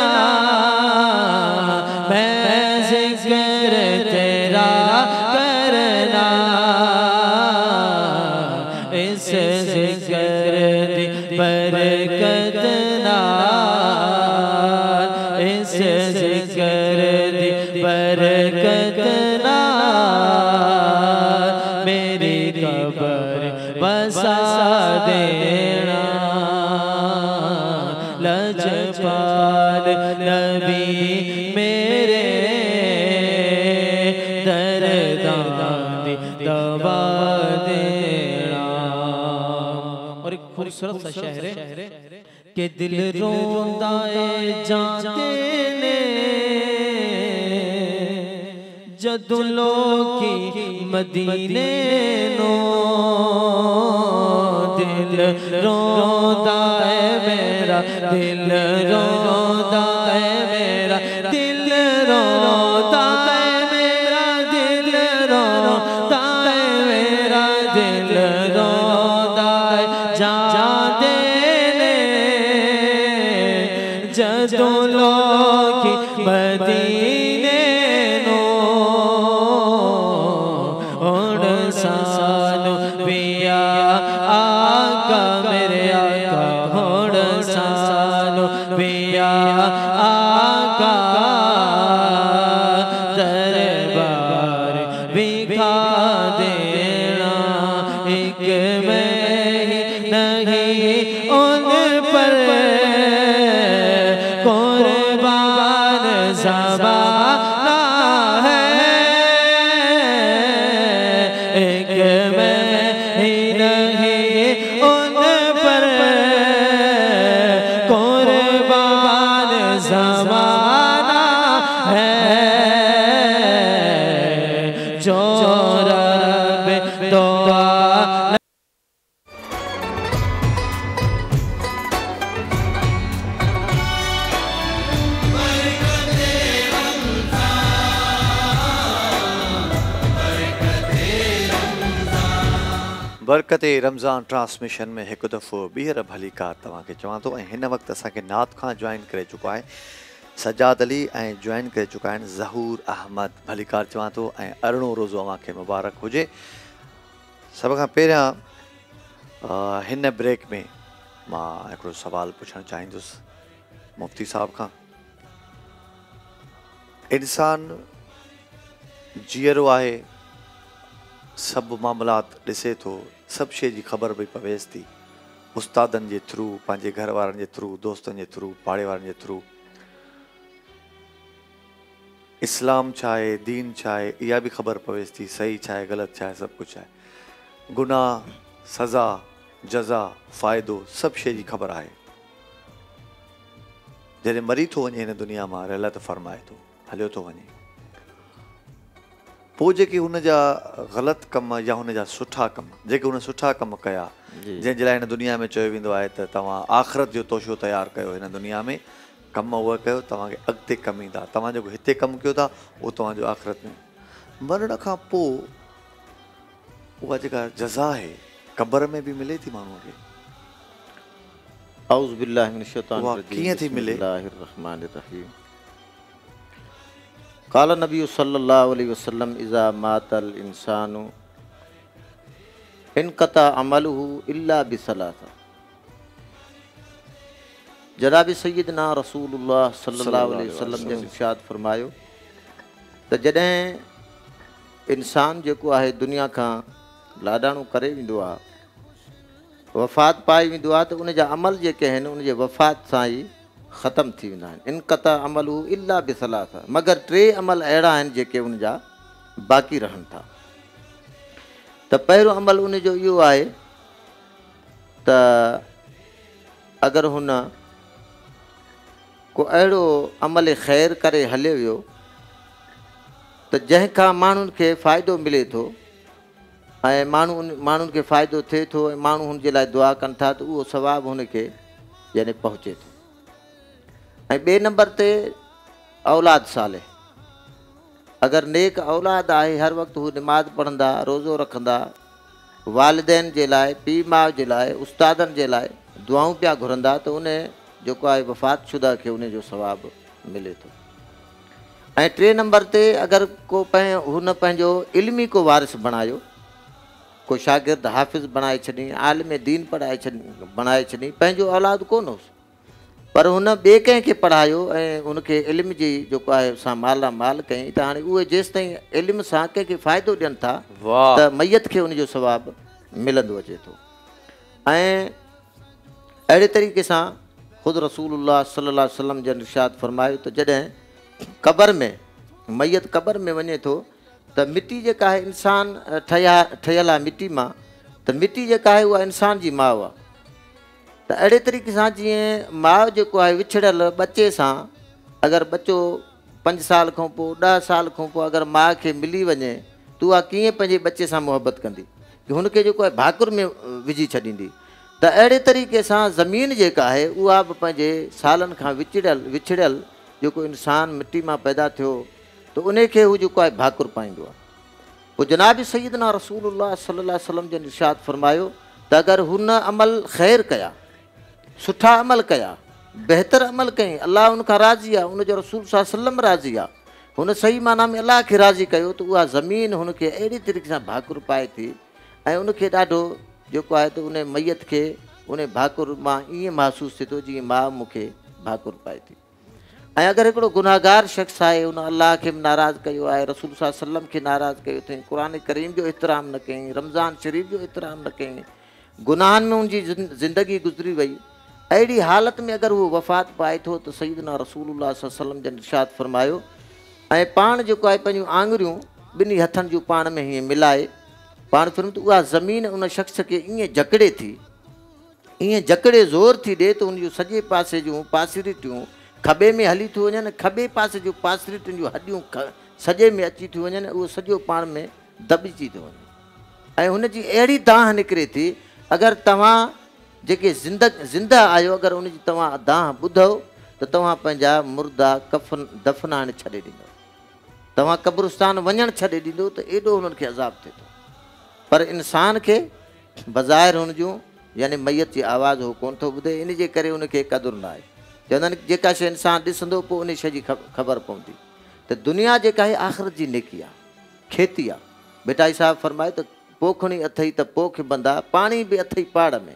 मैं जिक्र तेरा करना इस जिक्र दी बरकत नाल इस जिक्र दी बरकत नाल मेरी कब्र बसा देना लजपाल नबी मेरे दर्दादी दवा देना। और एक खूबसूरत सा शेर है कि दिल रोंदा है जाते ने जदों लोकी मदीने नो दिल रोंदा है मेरा दिल रोंदा है मेरा दिल रोंदा है मेरा दिल रोंदा है मेरा दिल रोंदा है जाते ने जदों लोकी मदीने नो उन सानू पिया आका मेरे आका उन सानू पिया आका दरबार विखा देना एक मैं ही नहीं उन पर कुर्बान ज़माना है एक मैं ही नहीं उन पर कुर्बान ज़माना है जो रब दुआ बरकत रमज़ान ट्रांसमिशन में एक दफ़ो ॿीहर भली कार तव्हांखे चवां थो। ऐं हिन वक़्तु असांखे नात खां जॉइन करे चुको आहे सजाद अली ऐं जॉइन करे चुका आहिनि ज़हूर अहमद भली कार चवां थो ऐं अरिड़ों रोज़ो अव्हांखे मुबारक हुजे। सभ खां पहिरियां हिन ब्रेक में मां हिकिड़ो सुवाल पुछणु चाहींदुसि मुफ्ती साहब खां। इंसान जीअरो आहे सभु मामलात ॾिसे थो सभु शइ जी ख़बर पई पवेसि थी उस्तादनि जे थ्रू पंहिंजे घर वारनि जे थ्रू दोस्तनि जे थ्रू पाड़े वारनि जे थ्रू। इस्लाम छा आहे दीन छा आहे इहा बि ख़बर पवेसि थी सही छा आहे ग़लति छा आहे सभु कुझु आहे गुनाह सज़ा जज़ा फ़ाइदो सभु शइ जी ख़बर आहे। जॾहिं मरी थो वञे हिन दुनिया मां रहलत फरमाए थो हलियो थो वञे पोइ जेके हुन जा ग़लति कम या हुन जा सुठा कम जेके हुन सुठा कम कया जंहिंजे लाइ हिन दुनिया में चयो वेंदो आहे त तव्हां आख़िरत जो तोशो तयारु कयो हिन दुनिया में कम उहा कयो तव्हांखे अॻिते कमु ईंदा तव्हां जेको हिते कमु कयो था उहो तव्हांजो आख़िरत में मरण खां पोइ उहा जेका जज़ा आहे क़बर में बि मिले थी माण्हूअ खे औज़ु बिल्लाहि मिनश शैतानिर उहा रजीम कीअं थी मिले बिस्मिल्लाहिर रहमानिर रहीम क़ाल नबी सल्लल्लाहु अलैहि वसल्लम इज़ा मातल इंसानु इनक़ता अमलुहु इल्ला बिसलासा। जनाब सैयदना रसूलुल्लाह सल्लल्लाहु अलैहि वसल्लम ने इरशाद फरमायो त जॾहिं इंसान जेको आहे दुनिया खां लाॾाणो करे वेंदो आहे, वफ़ात पाए वेंदो आहे, त उनजा अमल जेके आहिनि उनजे वफ़ात सां ई ख़तमु थी वेंदा आहिनि। इनक़ता अमल इला बिसलासा, मगर 3 अमल अहिड़ा आहिनि जेके उनजा बाक़ी रहनि था। त पहिरियों अमल उनजो इहो आहे त अगरि हुन को अहिड़ो अमल ख़ैर करे हले वियो त जंहिंखां माण्हुनि खे फ़ाइदो मिले थो ऐं माण्हुनि खे फ़ाइदो थिए थो ऐं माण्हू हुनजे लाइ दुआ कनि था, त उहो सवाबु हुनखे यानी पहुचे थो। ऐं ॿिए नंबर ते औलाद साले, अगरि नेक औलाद आहे, हर वक़्तु हू निमाज़ पढ़ंदा, रोज़ो रखंदा, वालिदैन जे लाइ, पीउ माउ जे लाइ, उस्तादनि जे लाइ दुआऊं पिया घुरंदा, त उन जेको आहे वफ़ात शुदा खे उनजो सवाबु मिले थो। ऐं 3 नंबर ते अगरि को हुन पंहिंजो इल्मी को वारिस बणायो, को शागिर्द हाफ़िज़ बणाए छॾी, आलिम दीन बणाए छॾी, पंहिंजो औलाद कोन हुउसि, पर हुन ॿिए कंहिंखे पढ़ायो ऐं उनखे इल्म जी जेको आहे सां माला माल कयईं, त हाणे उहे जेसि ताईं इल्म सां कंहिंखे फ़ाइदो ॾियनि था त मैयत खे उनजो सवाबु मिलंदो अचे थो। ऐं अहिड़े तरीक़े सां ख़ुदि रसूलुल्लाह सल्लल्लाहु अलैहि वसल्लम जन इरशाद फ़रमायो त जॾहिं क़बर में मैयत क़बर में वञे थो त मिटी जेका आहे इंसान ठहियल आहे मिटी मां, त मिटी जेका आहे उहा इंसान जी माउ आहे। त अहिड़े तरीक़े सां जीअं माउ जेको आहे विछड़ियल बचे सां, अगरि बचो 5 साल खां पोइ 10 साल खां पोइ अगरि माउ खे मिली वञे त उहा कीअं पंहिंजे बचे सां मुहबत कंदी, की हुनखे जेको आहे भाकुर में विझी छॾींदी। त अहिड़े तरीक़े सां ज़मीन जेका आहे उहा बि पंहिंजे सालनि खां विछड़ियल जेको इंसान मिटी मां पैदा थियो त उनखे हू जेको आहे भाकुर पाईंदो आहे। पोइ जनाब सैयदना रसूलुल्लाह सल्लल्लाहु अलैहि वसल्लम जन इरशाद फरमायो त अगरि हुन अमल ख़ैर कया, सुठा अमल कया, बहितर अमल कयईं, अलाह उनखां राज़ी आहे, उनजो रसूल सल्लल्लाहु अलैहि वसल्लम राज़ी आहे, हुन सही माना में अलाह खे राज़ी कयो, त उहा ज़मीन हुनखे अहिड़ी तरीक़े सां भाकुर पाए थी ऐं उनखे ॾाढो जेको आहे त उन मैयत खे उन भाकुर मां ईअं महसूसु थिए थो जीअं माउ मूंखे भाकुर पाए थी। ऐं अगरि हिकिड़ो गुनाहगार शख़्स आहे, उन अलाह खे बि नाराज़ कयो आहे, रसूल सल्लल्लाहु अलैहि वसल्लम खे नाराज़ कयो अथई, क़ुर करीम जो एतिराम न कयईं, रमज़ान शरीफ़ जो एतिराम न कयईं, गुनाहनि में हुनजी ज़िंदगी गुज़री वई, अहिड़ी हालत में अगरि उहो वफ़ात पाए थो त सैयदना रसूलुल्लाह सल्लल्लाहु अलैहि वसल्लम जन इरशाद फरमायो ऐं पाण जेको आहे पंहिंजूं आङुरियूं ॿिन्ही हथनि जूं पाण में हीअं मिलाए पाण फिर त उहा ज़मीन उन शख़्स खे ईअं जकड़े थी, ईअं जकड़े ज़ोर थी ॾिए त उनजूं सॼे पासे जूं पासरिटियूं खॿे में हली थियूं वञनि, खॿे पासे जूं पासरिटियुनि जूं हॾियूं सॼे में अची थियूं वञनि, उहो सॼो पाण में दॿिजी थो वञे ऐं हुनजी अहिड़ी दाह निकिरे थी। अगरि तव्हां जेके ज़िंदा आहियो, अगरि उनजी तव्हां दाह ॿुधो त तव्हां पंहिंजा मुर्दा दफ़नाइण छॾे ॾींदो, तव्हां क़ब्रिस्तान वञणु छॾे ॾींदो, त एॾो हुननि खे अज़ाब थिए थो। पर इंसान खे बज़ाहिर हुन जूं यानी मैयत जी आवाज़ उहो कोन थो ॿुधे, इन जे करे उनखे क़दुरु न आहे। चवंदा आहिनि जेका शइ इंसानु ॾिसंदो पोइ उन शइ जी ख़बर पवंदी। त दुनिया जेका आहे आख़िरत जी नेकी आहे, खेती आहे। बेटा साहिबु फरमाए त पोखणी अथई त पोख बंदा, पाणी बि अथई पाड़ में।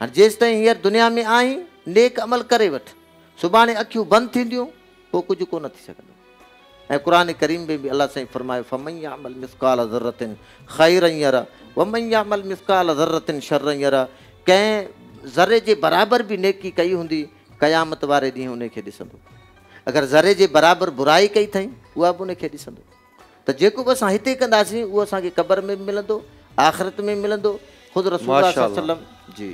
हाणे जेसि ताईं हींअर दुनिया में आहीं नेक अमल करे वठि, सुभाणे अखियूं बंदि थींदियूं पोइ कुझु कोन थी सघंदो। ऐं क़ुर करीम में बि अलाह साईं फरमायो फमन यअमल मिस्काल ज़र्रतिन ख़ैरन यरा वमन यअमल मिस्काल ज़र्रतिन शर्रन यरा। कंहिं ज़रे जे बराबरि बि नेकी कई हूंदी क़यामत वारे ॾींहुं उनखे ॾिसंदो, अगरि ज़रे जे बराबरि बुराई कई अथई उहा बि उनखे ॾिसंदो। त जेको बि असां हिते कंदासीं उहो असांखे क़बर में बि मिलंदो, आख़िरत में मिलंदो। ख़ुदि रसूलुल्लाह सल्लल्लाहु अलैहि वसल्लम जी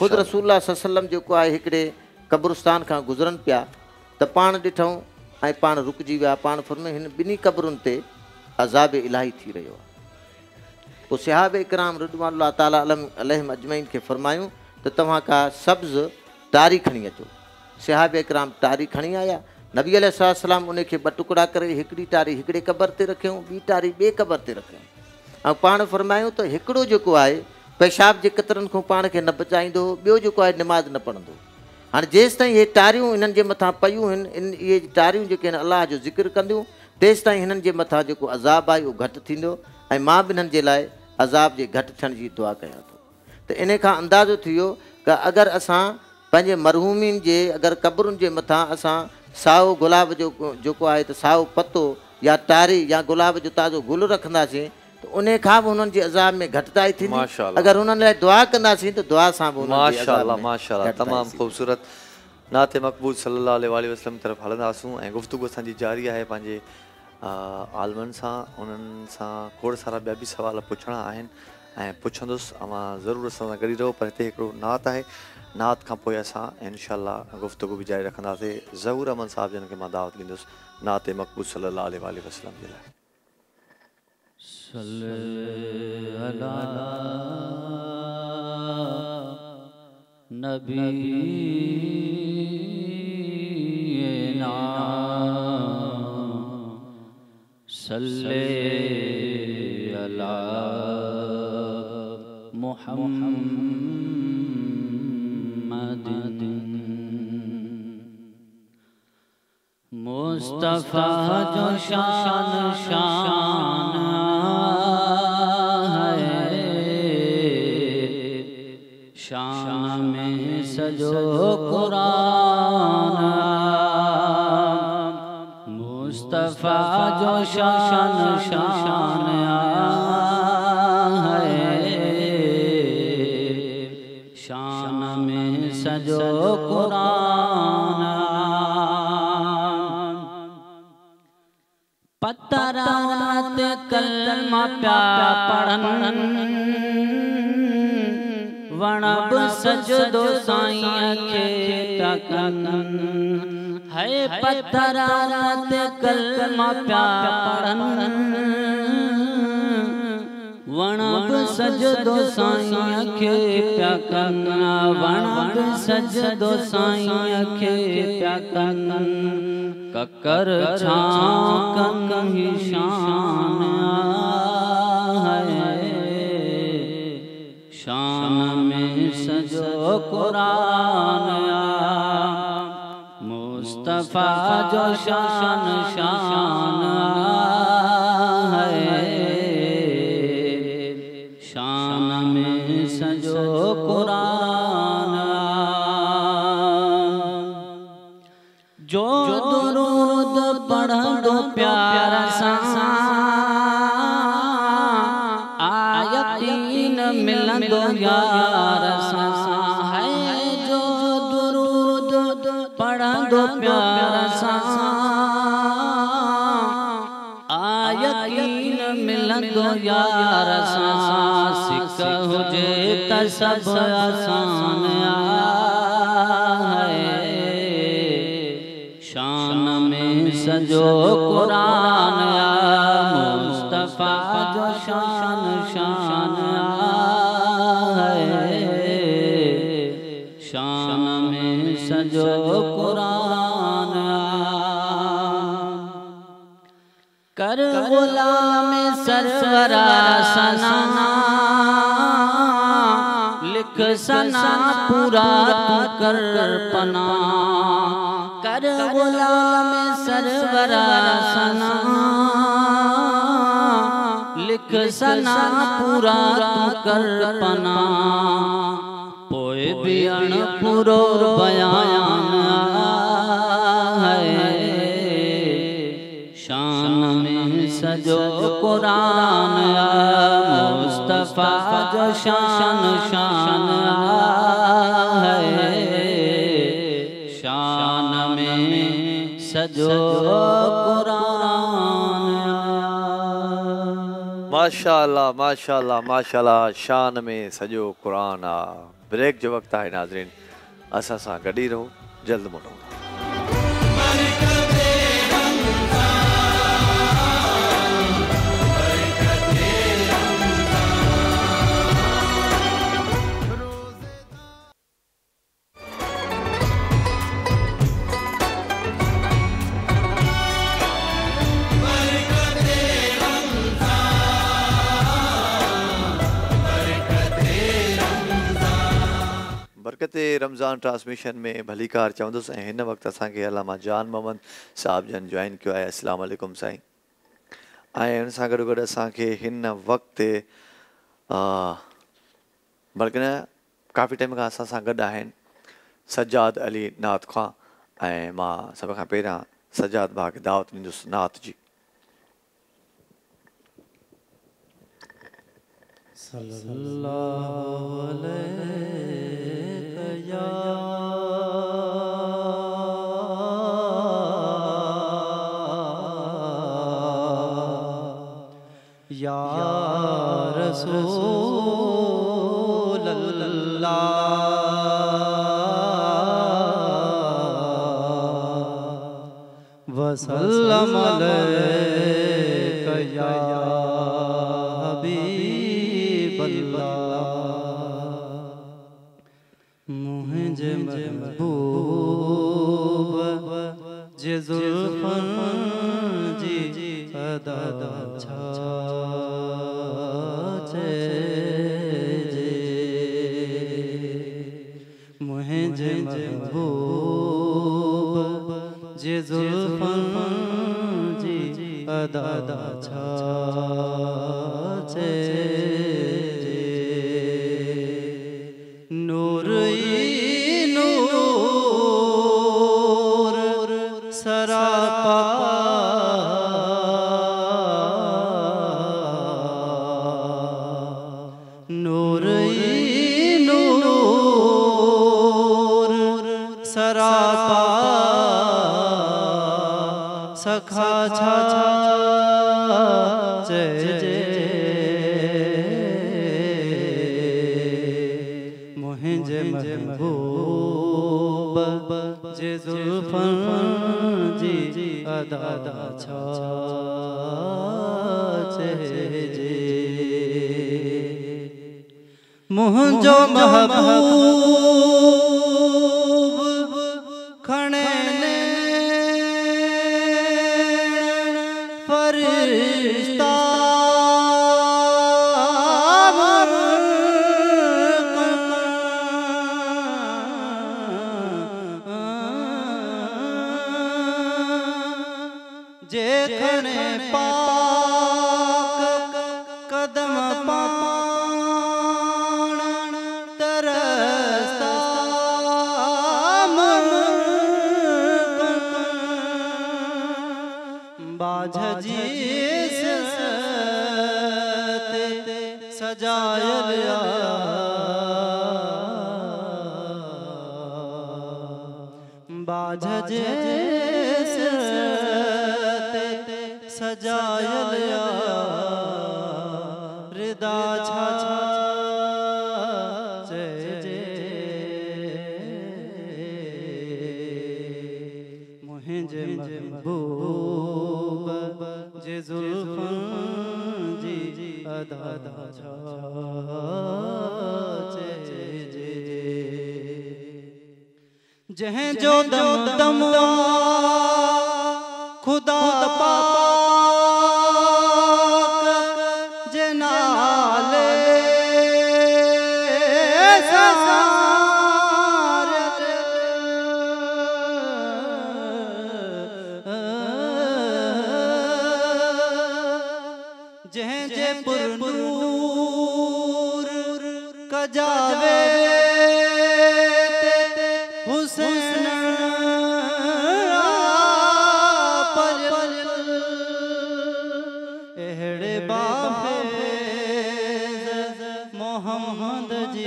ख़ुदि रसूलुल्लाह सल्लल्लाहु अलैहि वसल्लम जेको आहे हिकिड़े क़ब्रिस्तान खां गुज़रनि पिया त पाण ॾिठूं ऐं पाण रुकिजी विया, पाण फरमायो हिन ॿिन्ही क़बरुनि ते अज़ाब इलाही थी रहियो आहे। पोइ सहाबा इकराम रिदवानुल्लाह ताला अलैहिम अजमईन खे फरमायूं त तव्हां का सब्ज़ टारी खणी अचो। सहाबा इकराम टारी खणी आया, नबी अलैहिस्सलाम उनखे 2 टुकड़ा करे हिकिड़ी टारी हिकिड़े क़बर ते रखियऊं, ॿी टारी ॿिए क़बर ते रखियऊं ऐं पाण फरमायूं त हिकिड़ो जेको आहे पेशाब जे कतरनि खां पाण खे न बचाईंदो, ॿियो जेको आहे निमाज़ न पढ़ंदो। हाणे जेसि ताईं इहे टारियूं हिननि जे मथां पयूं आहिनि, इहे टारियूं जेके आहिनि अलाह जो ज़िक्र कंदियूं, तेसि ताईं हिननि जे मथां जेको अज़ाब आहे उहो घटि थींदो ऐं मां बि हिननि जे लाइ अज़ाब जे घटि थियण जी दुआ कयां थो। त इन खां अंदाज़ो थी वियो त अगरि असां पंहिंजे मरहूमिन जे अगरि क़बरुनि जे मथां असां साओ गुलाब जो जेको आहे त साओ पतो या टारी या गुलाब जो ताज़ो गुल रखंदासीं त उन खां बि उन्हनि जी अज़ाब में घटिताई थींदी। माशाअल्लाह। अगरि उन्हनि लाइ दुआ कंदासीं त दुआ सां बि उन्हनि जी अज़ाब माशाअल्लाह में माशाअल्लाह घटिताई तमामु थींदी। ख़ूबसूरत नाते मक़बूल सल्लल्लाहु अलैहि वसल्लम तरफ़ हलंदासूं ऐं गुफ़्तगू असांजी जारी आहे पंहिंजे आलमनि सां। उन्हनि सां खोड़ सारा ॿिया बि सुवाल पुछणा आहिनि ऐं पुछंदुसि। अवां ज़रूरु असां सां गॾु रहो। पर हिते हिकिड़ो नात आहे, नात खां पोइ असां इंशाअल्लाह गुफ़्तगू बि जारी रखंदासीं। ज़हूर अमन साहब जन खे मां दावत ॾींदुसि नाते मक़बूल सल्लल्लाहु अलैहि वसल्लम जे लाइ। नबीना सल्ले अला मुहम्मद मुस्तफा जो शान शान है, शान में सजो कुरान। मुस्तफा जो शान शान है, शान में सजो कुरान। पतरात कलमा प्या पढ़न वणब सजदो साईं खे तकन है। पतरात कलमा प्या पढ़न वणब सजदो साईं खे तकन। वणब सजदो साईं खे तकन। ककर छाकन ही शान है, शान में सजो कुरान। मुस्तफा जो शान शान है, शान में सजो कुरान। जो दुरूद पढ़ंदो प्यारा सा आयकीन मिलंदो यार सा है। जो दुरूद पढ़ंदो प्यारा सा आयकीन मिलंदो यार सा। सिक हुजे त सब आसान है, शान में सजो कुरान। मुस्तफा जो शान शान है, शान में सजो कुरान। कर गुलाम सरवरा सना लिख सना पूरा तू कर पना। कर गुलाम सरवरा सना लिख सना पूरा तू कर पना। पोए भी अणपुरो बयान है, शान में सजो कुरान। मुस्तफा जो शान शान है, शान में सजो कुरान। माशाअल्लाह माशाअल्लाह माशाअल्लाह शान में सजो कुरान आ। ब्रेक जो वक़्तु आहे नाज़रीन, असां सां गॾु ई रहो, जल्द मोटूं। बरकते रमज़ान ट्रांसमिशन में भलीकार चवंदुसि ऐं हिन वक़्तु असांखे अलामा जान मोहम्मद साहब जन जॉइन कयो आहे। अस्सलाम वालेकुम साईं। ऐं हिन सां गॾो गॾु असांखे हिन वक़्तु बल्कि न काफ़ी टाइम खां असां सां गॾु आहिनि सजाद अली नात खां। ऐं मां सभ खां पहिरियां सजाद भाउ खे दावत ॾींदुसि नात जी। सल्लल्लाहु अलैहि या रसूल अल्लाह वसल्लम अलैका या हबीब अल्लाह मुझे महबूब जे जुल्फन जी अदा मुझे महबूब जे जुल्फन जी अदा छे नूर नूर सरापा नूर नूर सरापा सखा छा मुझे महबूब जे जुल्फन जी अदा मुझो महबूब खणे फरिश्ता जेखने पाक कदम पाण तरसता बाझ जिस सजाया बाझ जिस सजाया रिदा छा मुझे महबूब जे जुल्फन जी अदा जह जो दम दम खुदा पाक जनाले जह जे पुरनूर कजावे हुसैन एहड़े बाफेज मोहम्मद जी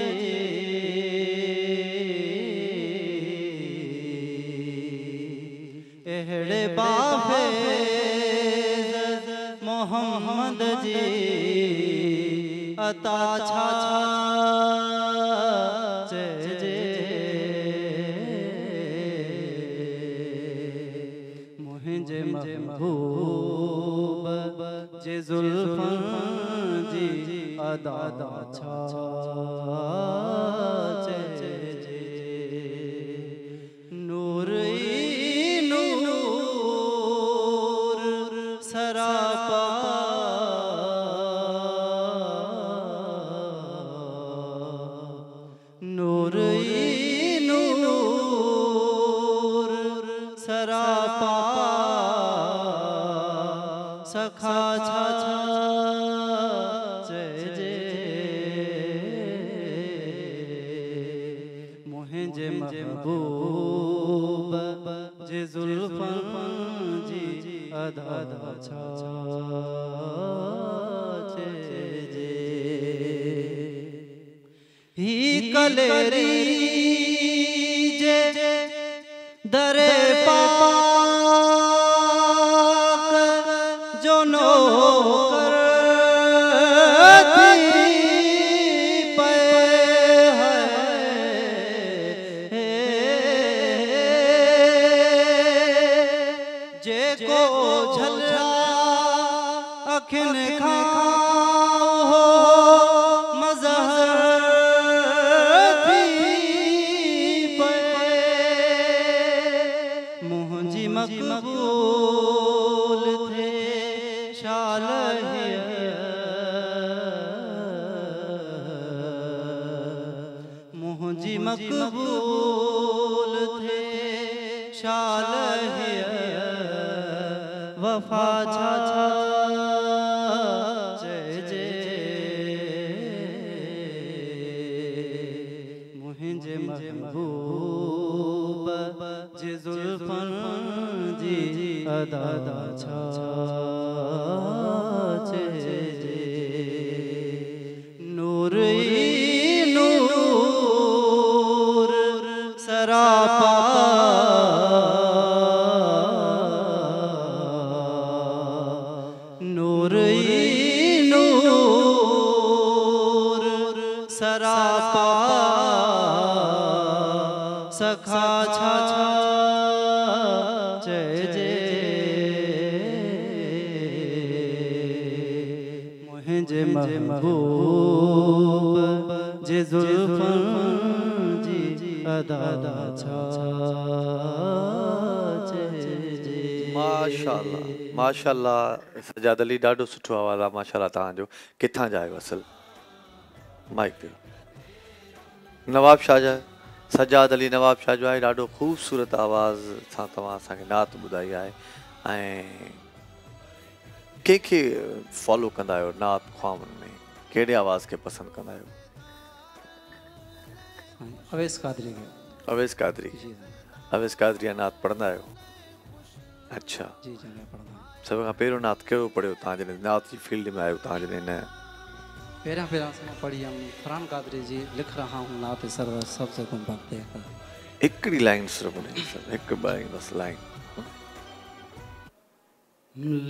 एहड़े बाफेज मोहम्मद जी अता छा मुझे महबूब जे जुल्फन जी अदा छा नूर नूर सरापा नूर नूर सरापा सखा छा मुझे महबूब जे जुल्फन जी अदा छा कलेरी जे दरे पाक जो नौकर थी पे है जे को झलरा अखिन खाओ हो मजहर थी पे मुंहिंजी मक़बूल थे शालहिया मुंहिंजी मक़बूल थे शालहिया वफा छा जय मुंहिंजे महबूब जे ज़ुल्फ़न जी अदा छा नूर ई नूर सरापा नूर ई नूर सरापा सखा छा जय मुंहिंजे महबूब जे ज़ुल्फ़न जी अदा छा माशाल्लाह माशाल्लाह सजाद अली ॾाढो सुठो आवाज़ आहे माशाल्लाह तव्हांजो किथां जा आहियो असल माइक ते नवाब शाह जा सजाद अली नवाब शाह जो आहे ॾाढो ख़ूबसूरत आवाज़ सां तव्हां असांखे नात ॿुधाई आहे ऐं कंहिंखे फॉलो कंदा आहियो नात ख़्वामनि में कहिड़े आवाज़ खे पसंदि कंदा आहियो अवैस कादरी अवैस कादरी अवैस कादरी नात पढ़ंदा आहियो अच्छा जी जी मैं पढ़ंदा सभ खां पहिरियों नात कहिड़ो पढ़ियो तव्हां जॾहिं नात जी फील्ड में आहियो तव्हां जॾहिं न पहिरियां मां पढ़ी हुयमि फरहान कादरी जी लिख रहा हूँ नात सरवर सबसे गुंबद देखकर हिकिड़ी लाइन सिर्फ़ु हिकु ॿ बस लाइन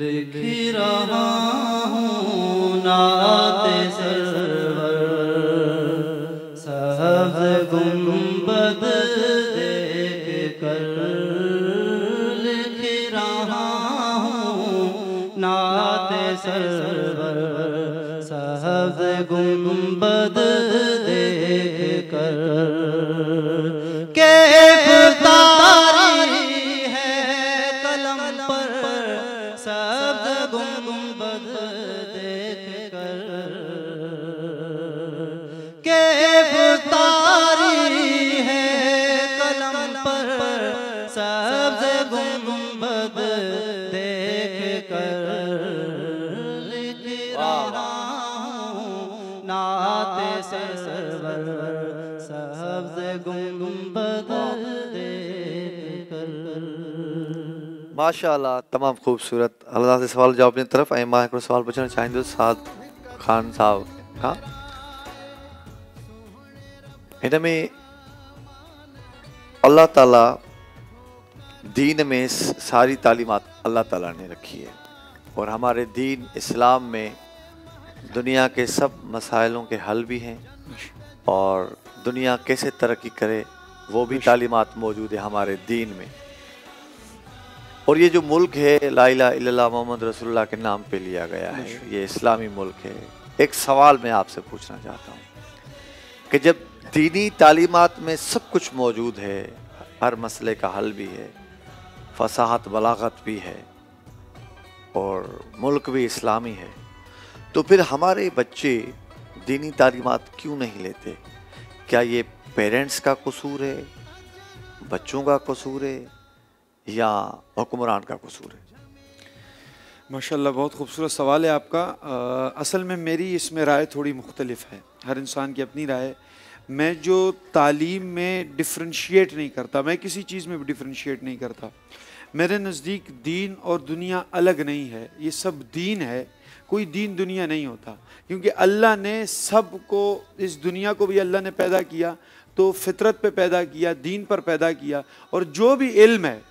लिख रहा हूँ नात सरवर सबसे गुंबद देखकर लिख रहा हूँ नात सरवर सहज गुंबद देखकर कैफ तारी है कलम पर सब्ज गुंबद देखकर कैफ तारी है कलम पर सब्ज गुंबद देखकर माशाअल्लाह तमामु ख़ूबसूरत अल्लाह से सवाल जवाब जी तरफ़ ऐं मां हिकिड़ो सवाल पुछणु चाहींदुसि साद ख़ान साहब खां हिन में अल्लाह ताला दीन में सारी तालीमात अल्लाह ताला ने रखी है और हमारे दीन इस्लाम में दुनिया के सब मसाइलों के हल भी हैं और दुनिया कैसे तरक्की करे वो भी तालीमात मौजूद है हमारे दीन में। और ये जो मुल्क है ला इलाहा इल्लल्लाह मोहम्मद रसूलुल्लाह के नाम पे लिया गया है, ये इस्लामी मुल्क है। एक सवाल मैं आपसे पूछना चाहता हूँ कि जब दीनी तालीमात में सब कुछ मौजूद है, हर मसले का हल भी है, फसाहत बलागत भी है और मुल्क भी इस्लामी है, तो फिर हमारे बच्चे दीनी तालीमात क्यों नहीं लेते? क्या ये पेरेंट्स का कसूर है, बच्चों का कसूर है या हुक्मरान का कसूर है? माशाल्लाह बहुत खूबसूरत सवाल है आपका। असल में मेरी इसमें राय थोड़ी मुख्तलिफ है, हर इंसान की अपनी राय है। मैं जो तालीम में डिफ्रेंशिएट नहीं करता, मैं किसी चीज़ में भी डिफ्रेंशिएट नहीं करता। मेरे नज़दीक दीन और दुनिया अलग नहीं है, ये सब दीन है। कोई दीन दुनिया नहीं होता, क्योंकि अल्लाह ने सबको, इस दुनिया को भी अल्लाह ने पैदा किया तो फितरत पे पैदा किया, दीन पर पैदा किया, और जो भी इल्म है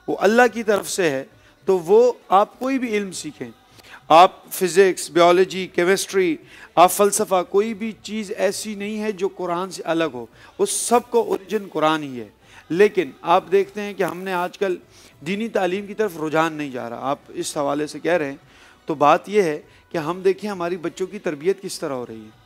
वो अल्लाह की तरफ से है। तो वो आप कोई भी इल्म सीखें, आप फिज़िक्स, बायोलॉजी, केमिस्ट्री, आप फ़लसफ़ा, कोई भी चीज़ ऐसी नहीं है जो कुरान से अलग हो, उस सब को ओरिजिन कुरान ही है। लेकिन आप देखते हैं कि हमने आजकल दीनी तालीम की तरफ रुझान नहीं जा रहा। आप इस हवाले से कह रहे हैं, तो बात यह है कि हम देखें हमारी बच्चों की तरबियत किस तरह हो रही है,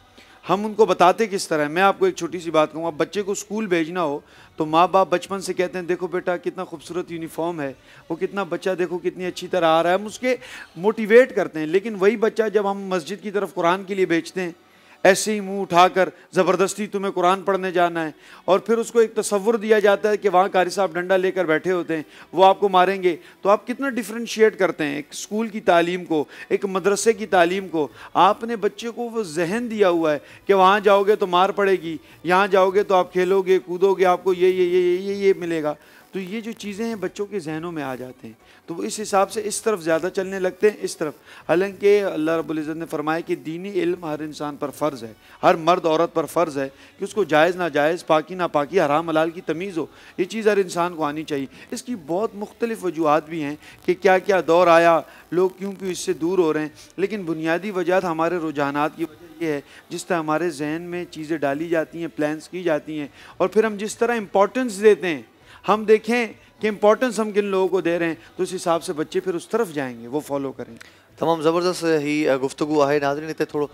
हम उनको बताते किस तरह है। मैं आपको एक छोटी सी बात कहूँ, अब बच्चे को स्कूल भेजना हो तो माँ बाप बचपन से कहते हैं देखो बेटा कितना खूबसूरत यूनिफॉर्म है, वो कितना बच्चा देखो कितनी अच्छी तरह आ रहा है, हम उसके मोटिवेट करते हैं। लेकिन वही बच्चा जब हम मस्जिद की तरफ कुरान के लिए भेजते हैं, ऐसे ही मुंह उठाकर ज़बरदस्ती तुम्हें कुरान पढ़ने जाना है, और फिर उसको एक तसव्वुर दिया जाता है कि वहाँ कारी साहब डंडा लेकर बैठे होते हैं, वो आपको मारेंगे, तो आप कितना डिफ्रेंशिएट करते हैं एक स्कूल की तालीम को, एक मदरसे की तालीम को। आपने बच्चे को वो जहन दिया हुआ है कि वहाँ जाओगे तो मार पड़ेगी, यहाँ जाओगे तो आप खेलोगे कूदोगे, आपको ये मिलेगा। तो ये जो चीज़ें हैं बच्चों के जहनों में आ जाते हैं, तो इस हिसाब से इस तरफ ज़्यादा चलने लगते हैं, इस तरफ। हालांकि अल्लाह रब्बुल इज़्ज़त ने फरमाया कि दीनी इल्म हर इंसान पर फ़र्ज़ है, हर मर्द औरत पर फ़र्ज़ है कि उसको जायज़ नाजायज़, पाकी नापाकी, हराम हलाल की तमीज़ हो, ये चीज़ हर इंसान को आनी चाहिए। इसकी बहुत मुख्तलिफ वजूहात भी हैं कि क्या क्या दौर आया, लोग क्यों क्यों इससे दूर हो रहे हैं, लेकिन बुनियादी वजह हमारे रुझानात की वजह ये है जिस तरह हमारे जहन में चीज़ें डाली जाती हैं, प्लान्स की जाती हैं, और फिर हम जिस तरह इम्पोर्टेंस देते हैं, हम देखें कि इम्पोर्टेंस हम किन लोगों को दे रहे हैं, तो उस हिसाब से बच्चे फिर उस तरफ जाएंगे, वो फॉलो करें। तमामु ज़बरदस्त ही गुफ्तगू आहे। नाज़रीन हिते थोरो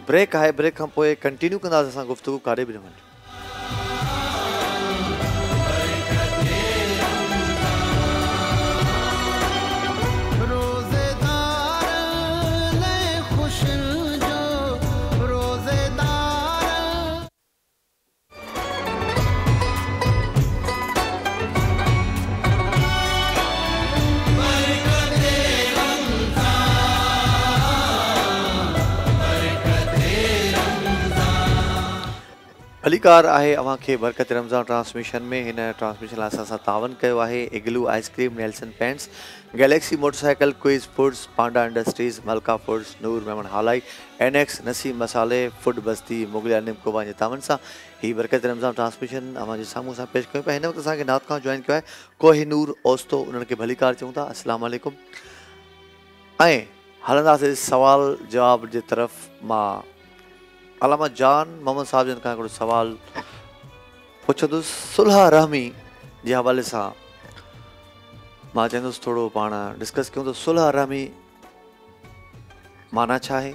ब्रेक आहे, ब्रेक खां पोइ कंटिन्यू कंदासीं असां गुफ्तगू, काॾे बि न वञो। भलीकार आहे अव्हां खे बरकत रमज़ान ट्रांसमिशन में। हिन ट्रांसमिशन लाइ असां तावन कयो आहे Igloo ice cream, Nelson paints, Galaxy motorcycle, Quiz foods, Panda industries, Malka foods, Noor Memon Halai, annex, Naseem मसाले, फूड बस्ती, मुगलिया निमकोबा जे तावन सां ही बरकत रमज़ान ट्रांसमिशन अव्हां जे साम्हूं सां पेश कयूं पिया। हिन वक़्तु असांखे नात खां जॉइन कयो आहे कोहिनूर ओस्तो, उन्हनि खे भलीकार चऊं था। अस्सलाम वालेकुम। ऐं हलंदासीं सवाल जवाब जे तरफ़। मां अलामा जान मोहम्मद साहब जन खां हिकिड़ो सवाल पुछंदुसि सुलह रहमी जे हवाले सां। मां चवंदुसि थोरो पाण डिस्कस कयूं त सुलह रहमी माना छा आहे,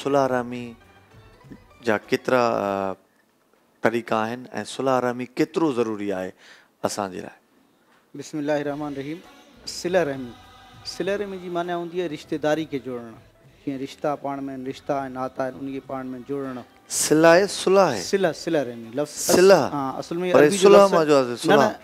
सुलह रहमी जा केतिरा तरीक़ा आहिनि ऐं सुलह रहमी केतिरो ज़रूरी आहे असांजे लाइ। बिस्मिल्लाहिर्रहमानिर्रहीम। सिला रहमी, सिला रहमी जी माना हूंदी आहे रिश्तेदारी खे जोड़णु। कीअं रिश्ता पाण में रिश्ता ऐं नाता आहिनि उनखे पाण में जोड़णु। सिला आहे सुलह आहे? सिला, सिला रहमी लफ्ज़ सिला, हाँ असल में पर अरबी जो सुलह लफ्ज़ मां जो आहे सुलह,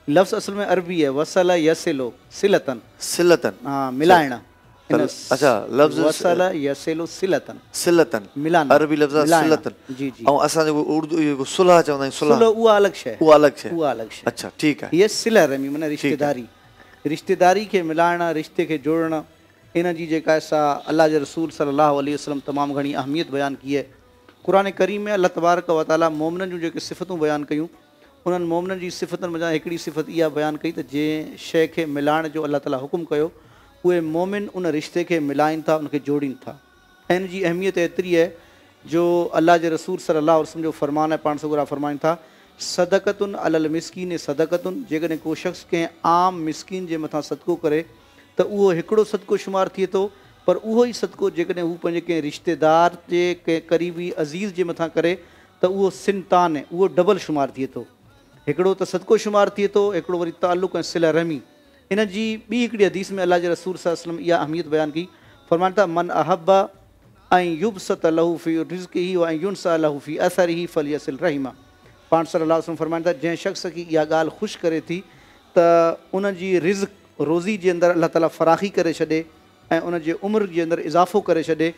लफ्ज़ असल में अरबी है। वसल यसिलो सिलतन, सिलतन, हाँ मिलाइण। अच्छा लफ्ज़ वसल यसिलो सिलतन, सिलतन मिलान, अरबी लफ्ज़ आहे सिलतन। जी जी। ऐं असां जेको उर्दू इहो सुलह चवंदा आहियूं, सुलह उहा अलॻि शइ, उहा अलॻि शइ, उहा अलॻि शइ। अच्छा ठीकु आहे। ये सिला रहमी माना रिश्तेदारी, रिश्तेदारी खे मिलाइण, रिश्ते खे जोड़णु। इन जी जेका सा अल्लाह के रसूल सल्लल्लाहु अलैहि वसल्लम तमाम घणी अहमियत बयान की है। कुरान करीम में अल्लाह तबारक व तआला मोमिनन जो जेके सिफ़तूं बयान कयूं, उन्हनि मोमिनन जी सिफ़तनि में हिकिड़ी सिफ़त इहा बयान कई त जंहिं शइ खे मिलाइण जो अल्लाह ताला हुकुम कयो, उहे मोमिन उन रिश्ते खे मिलाइनि था, उनखे जोड़ीनि था। ऐं इन जी अहमियत एतिरी है जो अल्लाह के रसूल सल्लल्लाहु अलैहि वसल्लम जो फरमान है, पाण सगुरा फरमाइनि था सदक़तुन अलल मिस्कीन सदक़तुन। जेकॾहिं को शख़्स कंहिं आम मिस्कीन जे मथां सदको करे त उहो हिकिड़ो सदको शुमार थिए थो, पर उहो ई सदको जेकॾहिं हू पंहिंजे कंहिं रिश्तेदार जे कंहिं करीबी अज़ीज़ जे मथां करे त उहो सिनतान, उहो डबल शुमार थिए थो। हिकिड़ो त सदको शुमार थिए थो, हिकिड़ो वरी ताल्लुक़ ऐं सिला रहमी। इन जी ॿी हिकिड़ी हदीस में अल्लाह जे रसूल सल्लल्लाहु अलैहि वसल्लम इहा अहमियत बयान की। फरमाइनि था मन अहब्बा ऐं युबसत लहू फी रिज़्क़िही व ऐं युनसा लहू फी असरिही फलियसिल रहिमा। पाण सल्लल्लाहु अलैहि वसल्लम फरमाइनि था जंहिं शख़्स खे इहा ॻाल्हि ख़ुशि करे थी त उन जी रिज़्क़ रोज़ी जे अंदरि अल्लाह ताला फ़राख़ी करे छॾे ऐं उन जे उमिरि जे अंदरि इज़ाफ़ो करे छॾे,